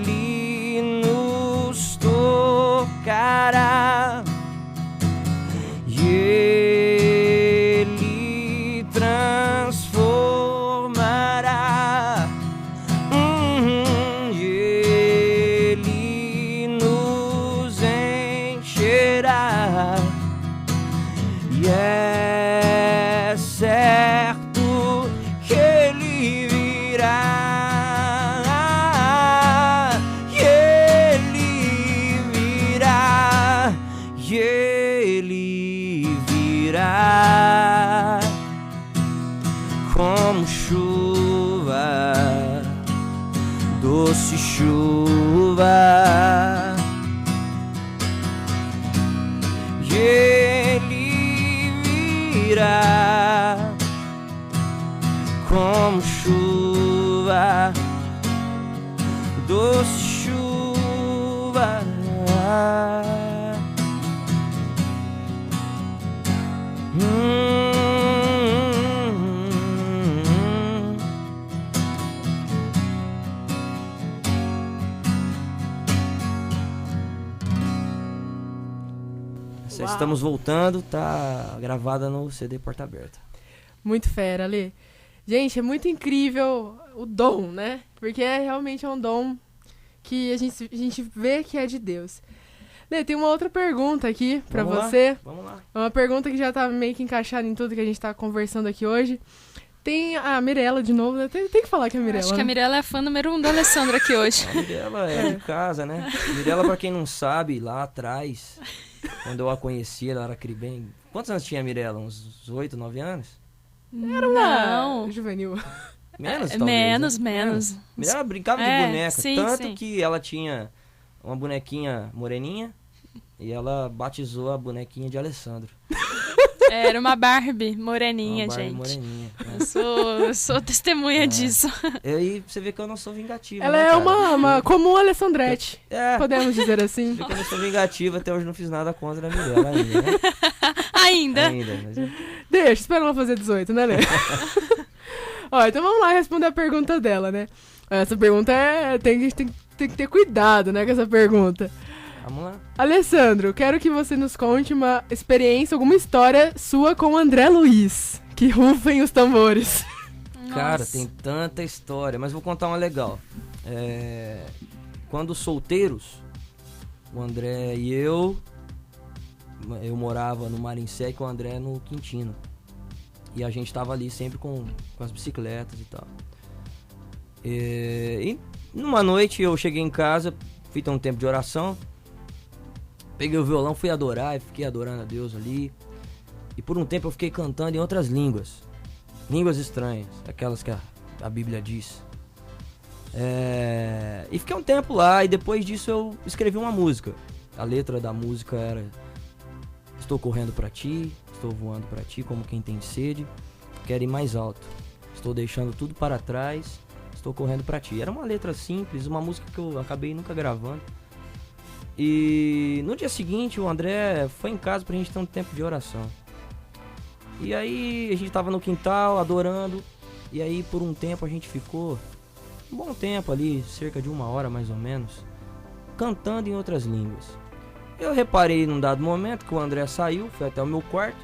Ele nos tocará e Ele transformará. E Ele nos encherá. E é certo que Ele virá. E Ele virá. E Ele virá como chuva, doce chuva. E Ele virá como chuva, doce chuva. Uau. Estamos voltando, tá gravada no CD Porta Aberta. Muito fera, Lê. Gente, é muito incrível o dom, né? Porque realmente é um dom que a gente vê que é de Deus. Lê, tem uma outra pergunta aqui pra Vamos lá? você. Vamos lá. É uma pergunta que já tá meio que encaixada em tudo que a gente tá conversando aqui hoje. Tem a Mirella de novo, né? Tem que falar que é a Mirella. Acho que a né? Mirella é a fã número 1 do Alessandro aqui hoje. A Mirella é de casa, né? Mirella, pra quem não sabe, lá atrás, quando eu a conheci, ela era bem... Quantos anos tinha a Mirella? Uns 8, 9 anos? Não. Juvenil. Menos, talvez, Menos, né? menos. Mirella brincava de É, boneca, sim, tanto sim. que ela tinha uma bonequinha moreninha e ela batizou a bonequinha de Alessandro. Era uma Barbie moreninha, Uma Barbie gente. moreninha, né? Eu sou testemunha disso. E aí você vê que eu não sou vingativo, Ela né, é cara? uma comum Alessandrete. É, Podemos dizer assim. vê que eu não sou vingativo, até hoje não fiz nada contra a Mirella ainda, né? Ainda. Mas Deixa, espera ela fazer 18, né, Lê? Ó, então vamos lá responder a pergunta dela, né? Essa pergunta tem que ter cuidado, né, com essa pergunta. vamos lá. Alessandro, quero que você nos conte uma experiência, alguma história sua com o André Luiz. Que rufem os tambores. Cara, Nossa. tem tanta história, mas vou contar uma legal. Quando solteiros, o André e eu morava no Marinsec e o André no Quintino. E a gente tava ali sempre com as bicicletas e tal. E numa noite eu cheguei em casa, fui ter um tempo de oração, peguei o violão, fui adorar e fiquei adorando a Deus ali. E por um tempo eu fiquei cantando em outras línguas. Línguas estranhas, aquelas que a Bíblia diz. E fiquei um tempo lá e depois disso eu escrevi uma música. A letra da música era: estou correndo pra ti, estou voando pra ti como quem tem sede, quero ir mais alto. Estou deixando tudo para trás, estou correndo pra ti. Era uma letra simples, uma música que eu acabei nunca gravando. E no dia seguinte o André foi em casa pra gente ter um tempo de oração. E aí a gente tava no quintal adorando. E aí por um tempo a gente ficou um bom tempo ali, cerca de 1 hora mais ou menos, cantando em outras línguas. Eu reparei num dado momento que o André saiu, foi até o meu quarto.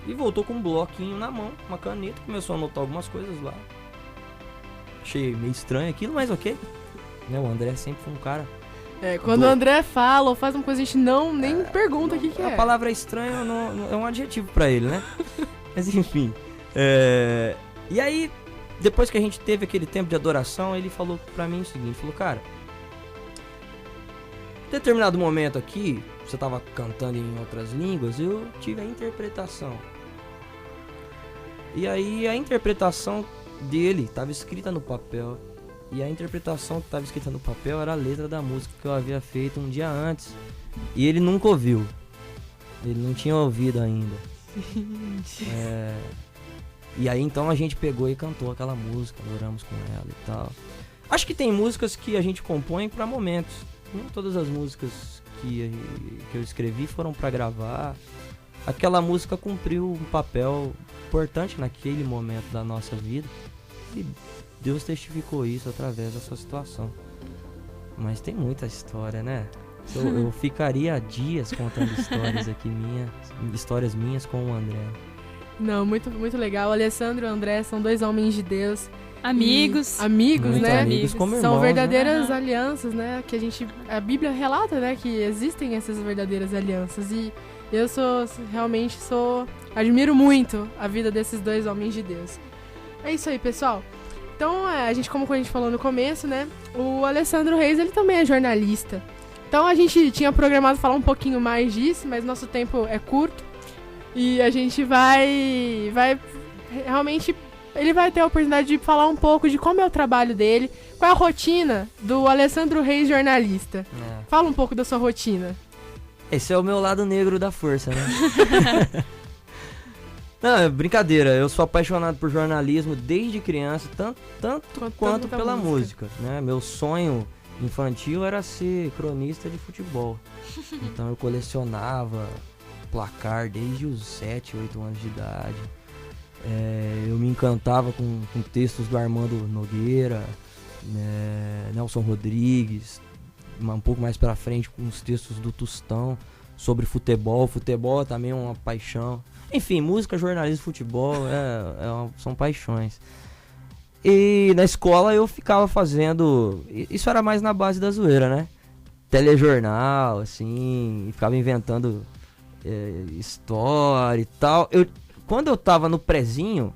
E voltou com um bloquinho na mão, uma caneta, começou a anotar algumas coisas lá. Achei meio estranho aquilo, mas ok. Né, o André sempre foi um cara... Quando o André fala ou faz uma coisa, a gente nem pergunta o que A é. palavra estranho é um adjetivo pra ele, né? Mas enfim. E aí, depois que a gente teve aquele tempo de adoração, ele falou pra mim o seguinte, falou, cara, em determinado momento aqui, você tava cantando em outras línguas, eu tive a interpretação. E aí a interpretação dele estava escrita no papel. E a interpretação que estava escrita no papel era a letra da música que eu havia feito um dia antes. E ele nunca ouviu. Ele não tinha ouvido ainda. E aí então a gente pegou e cantou aquela música, oramos com ela e tal. Acho que tem músicas que a gente compõe para momentos. Nem todas as músicas que eu escrevi foram para gravar. Aquela música cumpriu um papel importante naquele momento da nossa vida. E Deus testificou isso através dessa situação. Mas tem muita história, né? Eu ficaria dias contando histórias aqui histórias minhas com o André. Não, muito, muito legal. O Alessandro e o André são dois homens de Deus. Amigos. Amigos, Muito né? amigos como irmãos, São né? verdadeiras alianças, né? Que a Bíblia relata, né? Que existem essas verdadeiras alianças. E eu realmente admiro muito a vida desses dois homens de Deus. É isso aí, pessoal. Então, como a gente falou no começo, né? O Alessandro Reis, ele também é jornalista. Então, a gente tinha programado falar um pouquinho mais disso, mas nosso tempo é curto. E a gente vai realmente... Ele vai ter a oportunidade de falar um pouco de como é o trabalho dele, qual é a rotina do Alessandro Reis, jornalista. Fala um pouco da sua rotina. Esse é o meu lado negro da força, né? Não, é brincadeira. Eu sou apaixonado por jornalismo desde criança, tanto quanto pela música, né? Meu sonho infantil era ser cronista de futebol. Então eu colecionava placar desde os 7, 8 anos de idade. Eu me encantava com textos do Armando Nogueira, Nelson Rodrigues, um pouco mais pra frente com os textos do Tostão sobre futebol. Futebol também é uma paixão. Enfim, música, jornalismo, futebol são paixões. E na escola eu ficava fazendo... Isso era mais na base da zoeira, né? Telejornal, assim, e ficava inventando história e tal. Quando eu tava no prezinho,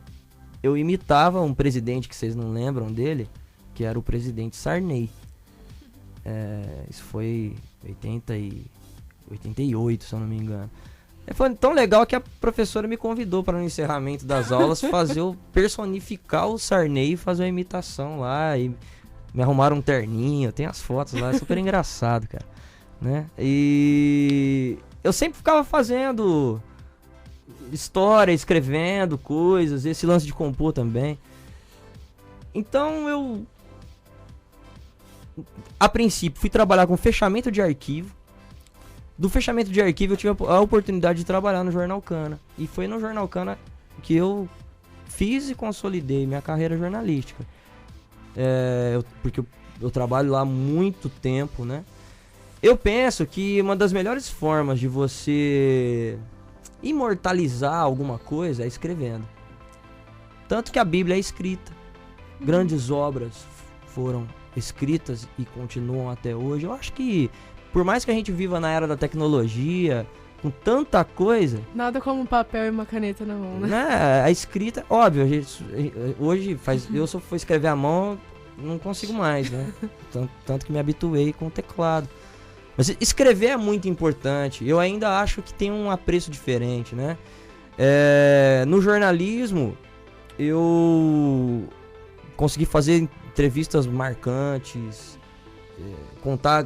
eu imitava um presidente que vocês não lembram dele, que era o presidente Sarney. Isso foi 88, se eu não me engano. Foi tão legal que a professora me convidou para no encerramento das aulas fazer eu personificar o Sarney e fazer uma imitação lá. E me arrumaram um terninho, tem as fotos lá, é super engraçado, cara. Né? E eu sempre ficava fazendo história, escrevendo coisas, esse lance de compor também. Então eu, a princípio, fui trabalhar com fechamento de arquivo. Do fechamento de arquivo eu tive a oportunidade de trabalhar no Jornal Cana. E foi no Jornal Cana que eu fiz e consolidei minha carreira jornalística. Porque eu trabalho lá há muito tempo, né? Eu penso que uma das melhores formas de você imortalizar alguma coisa é escrevendo. Tanto que a Bíblia é escrita. Grandes obras foram escritas e continuam até hoje. Eu acho que por mais que a gente viva na era da tecnologia, com tanta coisa... Nada como um papel e uma caneta na mão, né? A escrita, óbvio, hoje eu só for escrever à mão, não consigo mais, né? Tanto que me habituei com o teclado. Mas escrever é muito importante. Eu ainda acho que tem um apreço diferente, né? No jornalismo, eu consegui fazer entrevistas marcantes, contar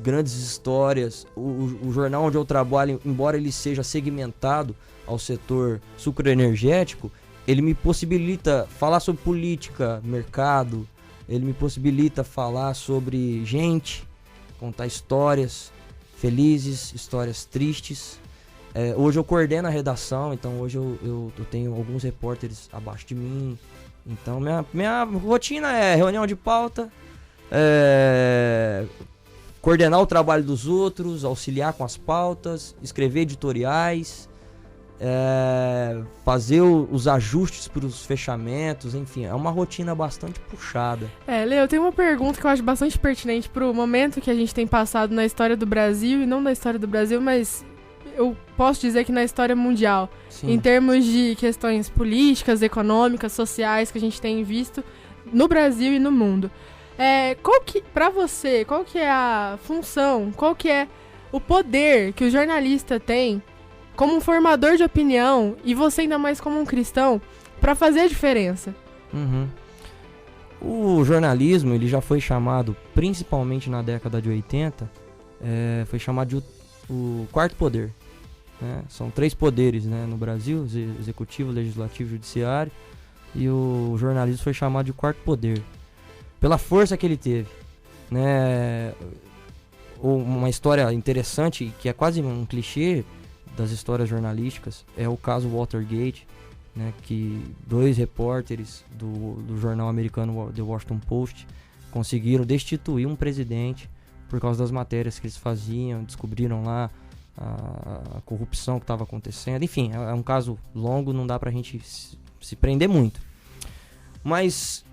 grandes histórias. O jornal onde eu trabalho, embora ele seja segmentado ao setor sucroenergético, ele me possibilita falar sobre política, mercado, ele me possibilita falar sobre gente, contar histórias felizes, histórias tristes. Hoje eu coordeno a redação, então hoje eu tenho alguns repórteres abaixo de mim. Então minha rotina é reunião de pauta, coordenar o trabalho dos outros, auxiliar com as pautas, escrever editoriais, fazer os ajustes para os fechamentos, enfim, é uma rotina bastante puxada. Lê, eu tenho uma pergunta que eu acho bastante pertinente pro momento que a gente tem passado na história do Brasil, e não na história do Brasil, mas eu posso dizer que na história mundial, Sim. em termos de questões políticas, econômicas, sociais que a gente tem visto no Brasil e no mundo. Pra você, qual que é a função, qual que é o poder que o jornalista tem como um formador de opinião, e você ainda mais como um cristão, pra fazer a diferença? Uhum. O jornalismo, ele já foi chamado, principalmente na década de 80, foi chamado de o quarto poder. Né? São 3 poderes, né, no Brasil: executivo, legislativo e judiciário. E o jornalismo foi chamado de quarto poder, pela força que ele teve. Né? Uma história interessante, que é quase um clichê das histórias jornalísticas, é o caso Watergate, né, que 2 repórteres do jornal americano The Washington Post conseguiram destituir um presidente por causa das matérias que eles faziam, descobriram lá a corrupção que estava acontecendo. Enfim, é um caso longo, não dá pra gente se prender muito. Mas,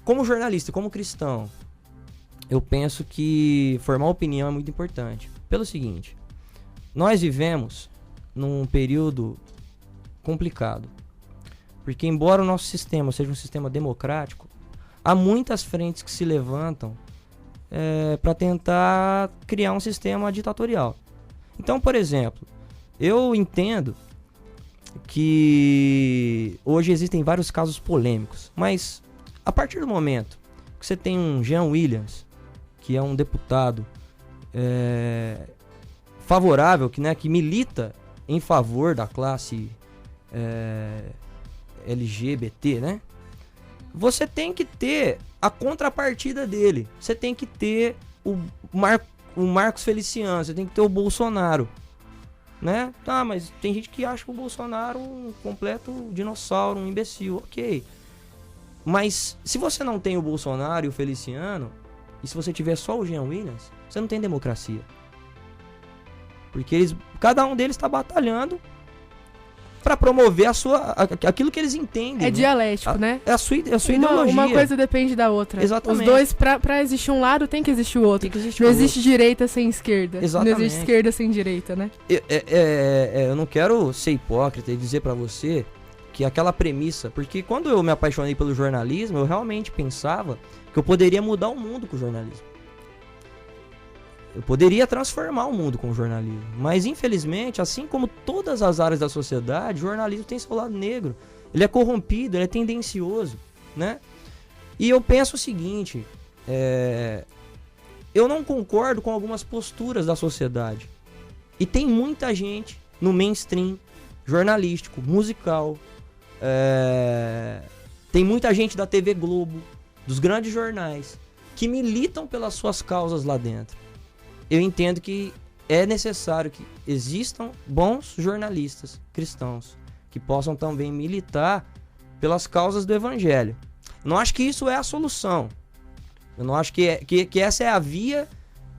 como jornalista, como cristão, eu penso que formar opinião é muito importante. Pelo seguinte, nós vivemos num período complicado, porque embora o nosso sistema seja um sistema democrático, há muitas frentes que se levantam para tentar criar um sistema ditatorial. Então, por exemplo, eu entendo que hoje existem vários casos polêmicos, mas a partir do momento que você tem um Jean Williams, que é um deputado favorável, que milita em favor da classe LGBT, né? Você tem que ter a contrapartida dele. Você tem que ter o Marcos Feliciano, você tem que ter o Bolsonaro, né? Tá, mas tem gente que acha o Bolsonaro um completo dinossauro, um imbecil, ok. Mas se você não tem o Bolsonaro e o Feliciano, e se você tiver só o Jean Williams, você não tem democracia. Porque cada um deles está batalhando para promover aquilo que eles entendem. É dialético, né? É a sua ideologia. Uma coisa depende da outra. Exatamente. Os dois, pra existir um lado, tem que existir o outro. Tem que existir não o existe direita sem esquerda. Exatamente. Não existe esquerda sem direita, né? Eu não quero ser hipócrita e dizer para você que aquela premissa... Porque quando eu me apaixonei pelo jornalismo, eu realmente pensava que eu poderia mudar o mundo com o jornalismo. Eu poderia transformar o mundo com o jornalismo. Mas, infelizmente, assim como todas as áreas da sociedade, o jornalismo tem seu lado negro. Ele é corrompido, ele é tendencioso, né? E eu penso o seguinte, eu não concordo com algumas posturas da sociedade. E tem muita gente no mainstream jornalístico, musical, tem muita gente da TV Globo, dos grandes jornais, que militam pelas suas causas lá dentro. Eu entendo que é necessário que existam bons jornalistas cristãos que possam também militar pelas causas do evangelho. Eu não acho que isso é a solução. Eu não acho que essa é a via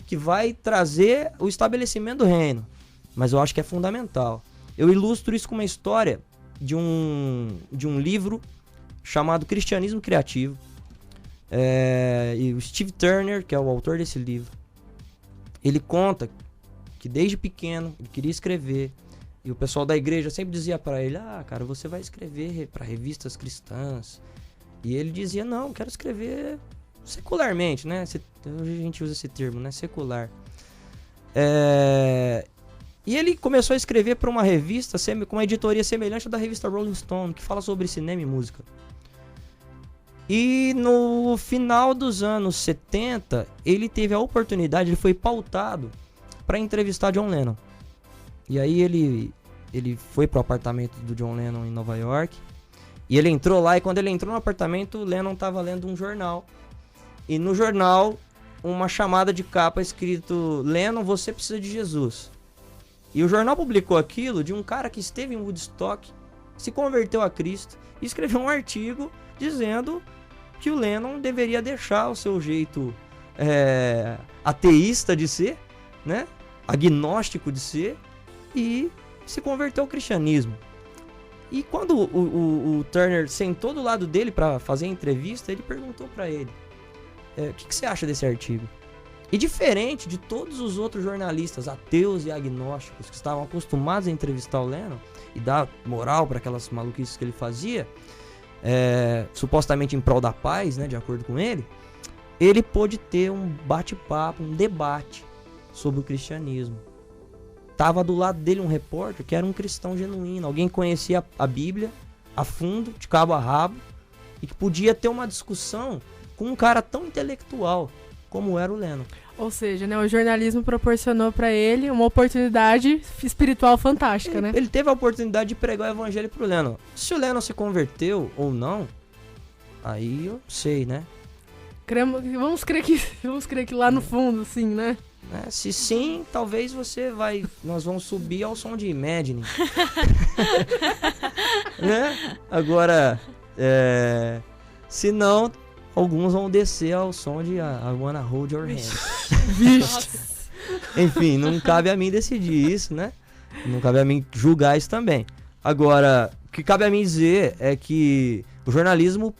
que vai trazer o estabelecimento do reino. Mas eu acho que é fundamental. Eu ilustro isso com uma história de um livro chamado Cristianismo Criativo. E o Steve Turner, que é o autor desse livro, ele conta que desde pequeno ele queria escrever, e o pessoal da igreja sempre dizia para ele: cara, você vai escrever para revistas cristãs. E ele dizia: não, quero escrever secularmente, né? Hoje a gente usa esse termo, né? Secular. E ele começou a escrever para uma revista com uma editoria semelhante à da revista Rolling Stone, que fala sobre cinema e música. E no final dos anos 70, ele teve a oportunidade, ele foi pautado para entrevistar John Lennon. E aí ele foi pro apartamento do John Lennon em Nova York. E ele entrou lá, e quando ele entrou no apartamento, Lennon estava lendo um jornal. E no jornal, uma chamada de capa escrito: Lennon, você precisa de Jesus. E o jornal publicou aquilo de um cara que esteve em Woodstock, se converteu a Cristo, e escreveu um artigo dizendo que o Lennon deveria deixar o seu jeito ateísta de ser, né? Agnóstico de ser, e se converteu ao cristianismo. E quando o Turner sentou do lado dele para fazer a entrevista, ele perguntou para ele: o que você acha desse artigo? E diferente de todos os outros jornalistas ateus e agnósticos que estavam acostumados a entrevistar o Lennon e dar moral para aquelas maluquices que ele fazia, supostamente em prol da paz, né, de acordo com ele pôde ter um bate-papo, um debate sobre o cristianismo. Tava do lado dele um repórter que era um cristão genuíno, alguém que conhecia a Bíblia a fundo, de cabo a rabo, e que podia ter uma discussão com um cara tão intelectual como era o Lennon. Ou seja, né, o jornalismo proporcionou pra ele uma oportunidade espiritual fantástica, né? Ele teve a oportunidade de pregar o evangelho pro Lennon. Se o Lennon se converteu ou não, aí eu sei, né? Vamos crer que lá no fundo, sim, né? Se sim, talvez nós vamos subir ao som de Imagine. Né? Agora, se não, alguns vão descer ao som de I Wanna Hold Your Hand. Nossa. Enfim, não cabe a mim decidir isso, né? Não cabe a mim julgar isso também. Agora, o que cabe a mim dizer é que o jornalismo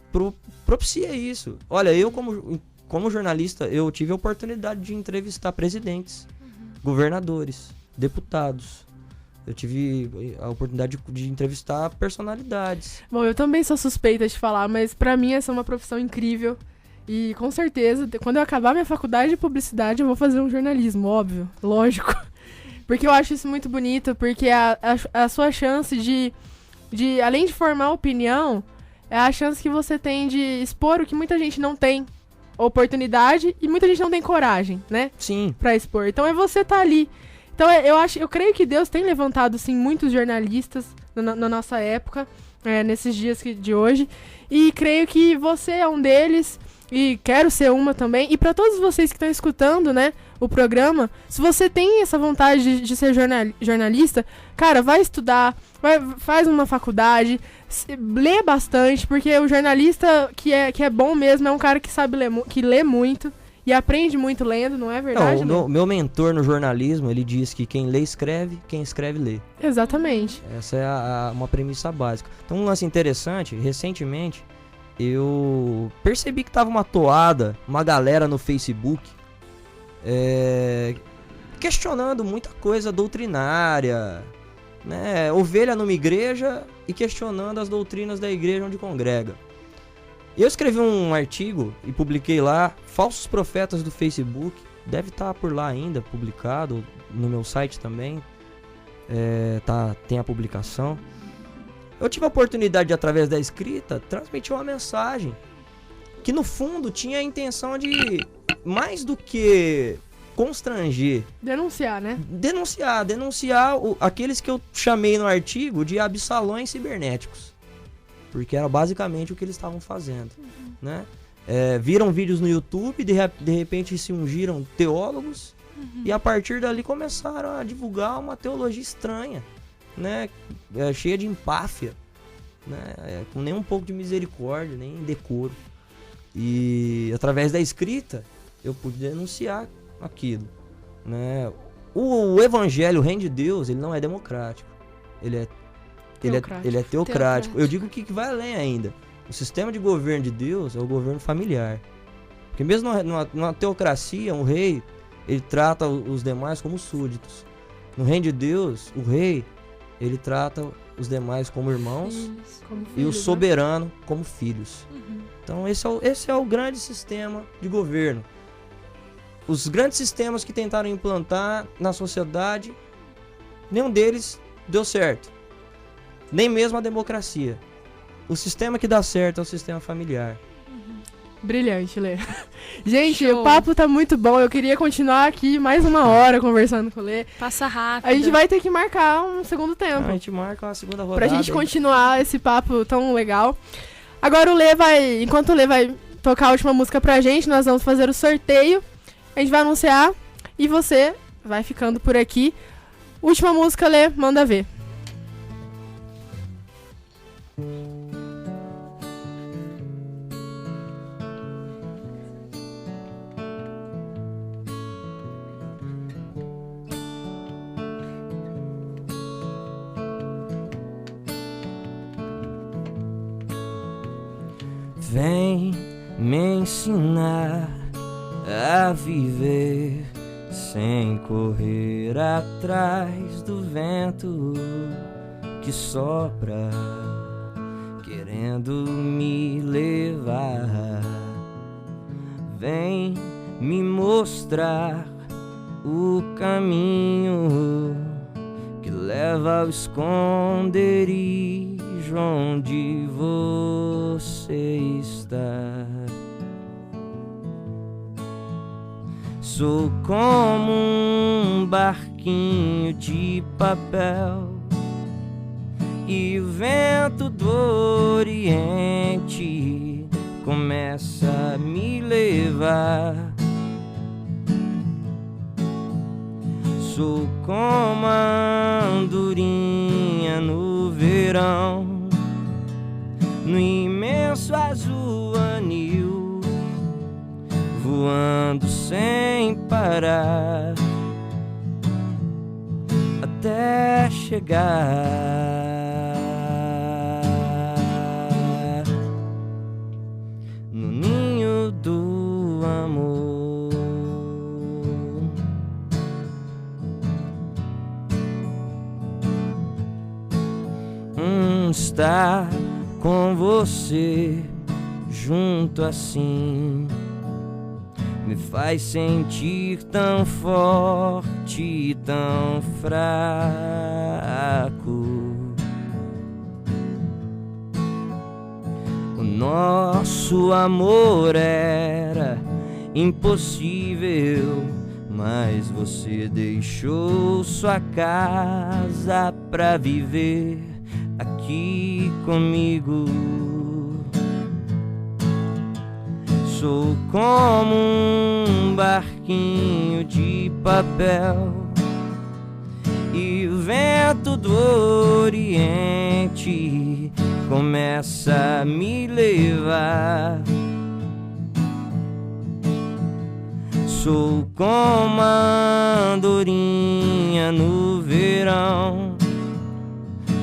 propicia isso. Olha, eu como jornalista, eu tive a oportunidade de entrevistar presidentes, governadores, deputados. Eu tive a oportunidade de entrevistar personalidades. Bom, eu também sou suspeita de falar, mas pra mim essa é uma profissão incrível. E com certeza, quando eu acabar minha faculdade de publicidade, eu vou fazer um jornalismo, óbvio, lógico. Porque eu acho isso muito bonito, porque a sua chance de, além de formar opinião, é a chance que você tem de expor o que muita gente não tem oportunidade e muita gente não tem coragem, né? Sim. Pra expor. Então é você tá ali. Então eu creio que Deus tem levantado, sim, muitos jornalistas na nossa época, nesses dias de hoje. E creio que você é um deles e quero ser uma também. E pra todos vocês que estão escutando, né, o programa, se você tem essa vontade de ser jornalista, cara, vai estudar, faz uma faculdade, lê bastante, porque o jornalista que é bom mesmo é um cara que sabe ler, que lê muito e aprende muito lendo, não é verdade? Não, meu mentor no jornalismo, ele diz que quem lê escreve, quem escreve lê. Exatamente. Essa é uma premissa básica. Então, um lance interessante, recentemente, eu percebi que tava uma toada, uma galera no Facebook, questionando muita coisa doutrinária, né? Ovelha numa igreja e questionando as doutrinas da igreja onde congrega. Eu escrevi um artigo e publiquei lá, Falsos Profetas do Facebook, deve estar por lá ainda, publicado, no meu site também, tem a publicação. Eu tive a oportunidade de, através da escrita, transmitir uma mensagem que no fundo tinha a intenção de, mais do que constranger, Denunciar, né? denunciar aqueles que eu chamei no artigo de absalões cibernéticos. Porque era basicamente o que eles estavam fazendo, né? Viram vídeos no YouTube, de repente se ungiram teólogos, e a partir dali começaram a divulgar uma teologia estranha, né? Cheia de empáfia, né? Com nem um pouco de misericórdia, nem decoro. E através da escrita eu pude denunciar aquilo, né? O evangelho, o reino de Deus, ele não é democrático, ele é teocrático. Eu digo que vai além ainda. O sistema de governo de Deus é o governo familiar. Porque mesmo numa teocracia, um rei, ele trata os demais como súditos. No reino de Deus, o rei, ele trata os demais como irmãos e o soberano como filhos. Então esse é o grande sistema de governo. Os grandes sistemas que tentaram implantar na sociedade, nenhum deles deu certo. Nem mesmo a democracia. O sistema que dá certo é o sistema familiar. Brilhante, Lê. Gente, Show. o papo tá muito bom. Eu queria continuar aqui mais uma hora conversando com o Lê. Passa rápido. A gente vai ter que marcar um segundo tempo A gente marca uma segunda rodada. pra gente aí. continuar esse papo tão legal. Agora enquanto o Lê vai tocar a última música pra gente, nós vamos fazer o sorteio. A gente vai anunciar e você vai ficando por aqui. Última música, Lê, manda ver. Vem me ensinar a viver sem correr atrás do vento que sopra, querendo me levar. Vem me mostrar o caminho que leva ao esconderijo onde você está. Sou como um barquinho de papel e o vento do Oriente começa a me levar. Sou como a andorinha no verão, no imenso azul anil, voando sem parar até chegar no ninho do amor. Estar com você junto assim me faz sentir tão forte e tão fraco. O nosso amor era impossível, mas você deixou sua casa pra viver aqui comigo. Sou como um barquinho de papel e o vento do Oriente começa a me levar. Sou como a andorinha no verão,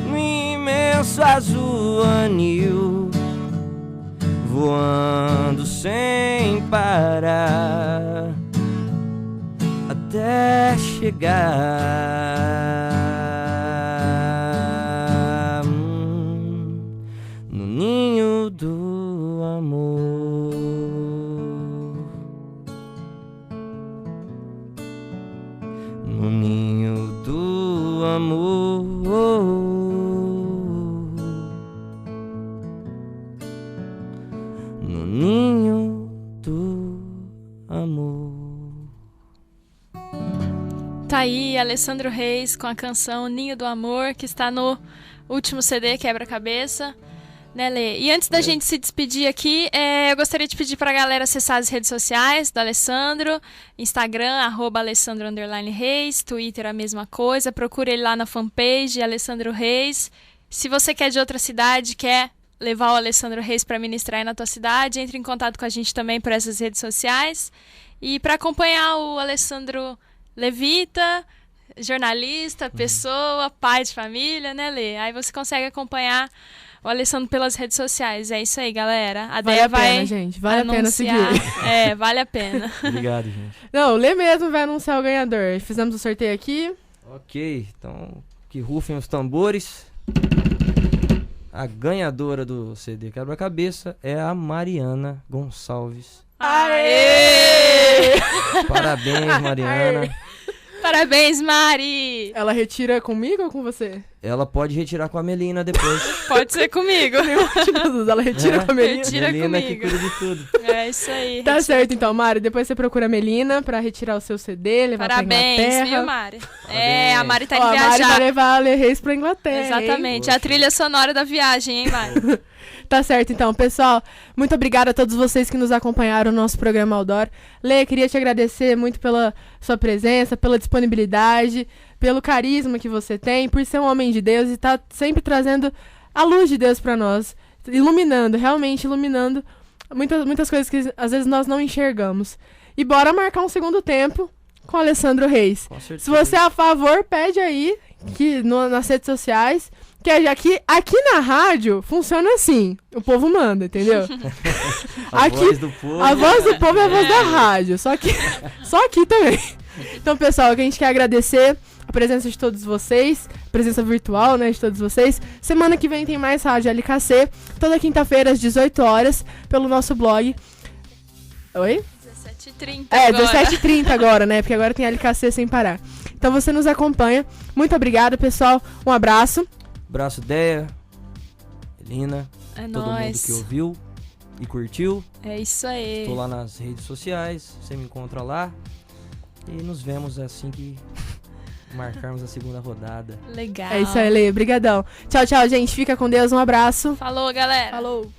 no imenso azul anil, voando sem parar até chegar no ninho do amor. No ninho do amor. No ninho do amor. Tá aí Alessandro Reis com a canção Ninho do Amor, que está no último CD, Quebra-Cabeça. Né, Lê? E antes da gente se despedir aqui, eu gostaria de pedir pra galera acessar as redes sociais do Alessandro, Instagram, @Alessandro_Reis, Twitter a mesma coisa, procure ele lá na fanpage, Alessandro Reis. Se você quer de outra cidade, quer levar o Alessandro Reis para ministrar aí na tua cidade, entre em contato com a gente também por essas redes sociais. E para acompanhar o Alessandro Levita, jornalista, pessoa, pai de família, né, Lê? Aí você consegue acompanhar o Alessandro pelas redes sociais. É isso aí, galera. A Vale Deia a pena, vai gente. Vale a pena anunciar. seguir. Vale a pena. Obrigado, gente. Não, o Lê mesmo vai anunciar o ganhador. Fizemos o sorteio aqui. Ok, então que rufem os tambores. A ganhadora do CD Quebra-Cabeça é a Mariana Gonçalves. Aê! Parabéns, Mariana. Aê! Parabéns, Mari! Ela retira comigo ou com você? Ela pode retirar com a Melina depois. Pode ser comigo. Jesus, ela retira com a Melina. Retira Melina comigo. que cuida de tudo. É isso aí. Tá retira. certo, então, Mari. Depois você procura a Melina pra retirar o seu CD, levar pra Parabéns, Inglaterra. viu, Mari? Parabéns. A Mari tá Ó, indo a Mari vai viajar. levar a Lê Reis pra Inglaterra, hein? Exatamente, Poxa. a trilha sonora da viagem, hein, Mari? Tá certo, então. Pessoal, muito obrigada a todos vocês que nos acompanharam no nosso programa Outdoor. Lê, queria te agradecer muito pela sua presença, pela disponibilidade, pelo carisma que você tem, por ser um homem de Deus e tá sempre trazendo a luz de Deus pra nós, iluminando, realmente iluminando muitas coisas que às vezes nós não enxergamos. E bora marcar um segundo tempo com o Alessandro Reis. Com certeza. Se você é a favor, pede aí que nas redes sociais. Que aqui na rádio funciona assim. O povo manda, entendeu? A aqui, voz do povo. A voz do povo é a voz da rádio. Só aqui também. Então, pessoal, a gente quer agradecer a presença de todos vocês. Presença virtual, né, de todos vocês. Semana que vem tem mais Rádio LKC. Toda quinta-feira, às 18 horas, pelo nosso blog. Oi? 17h30 17h30 agora, né? Porque agora tem LKC sem parar. Então você nos acompanha. Muito obrigada, pessoal. Um abraço. Abraço, Deia, Elina, É todo mundo nóis. que ouviu e curtiu. É isso aí. Estou lá nas redes sociais, você me encontra lá. E nos vemos assim que marcarmos a segunda rodada. Legal. É isso aí, Lê. Brigadão. Tchau, tchau, gente. Fica com Deus. Um abraço. Falou, galera. Falou.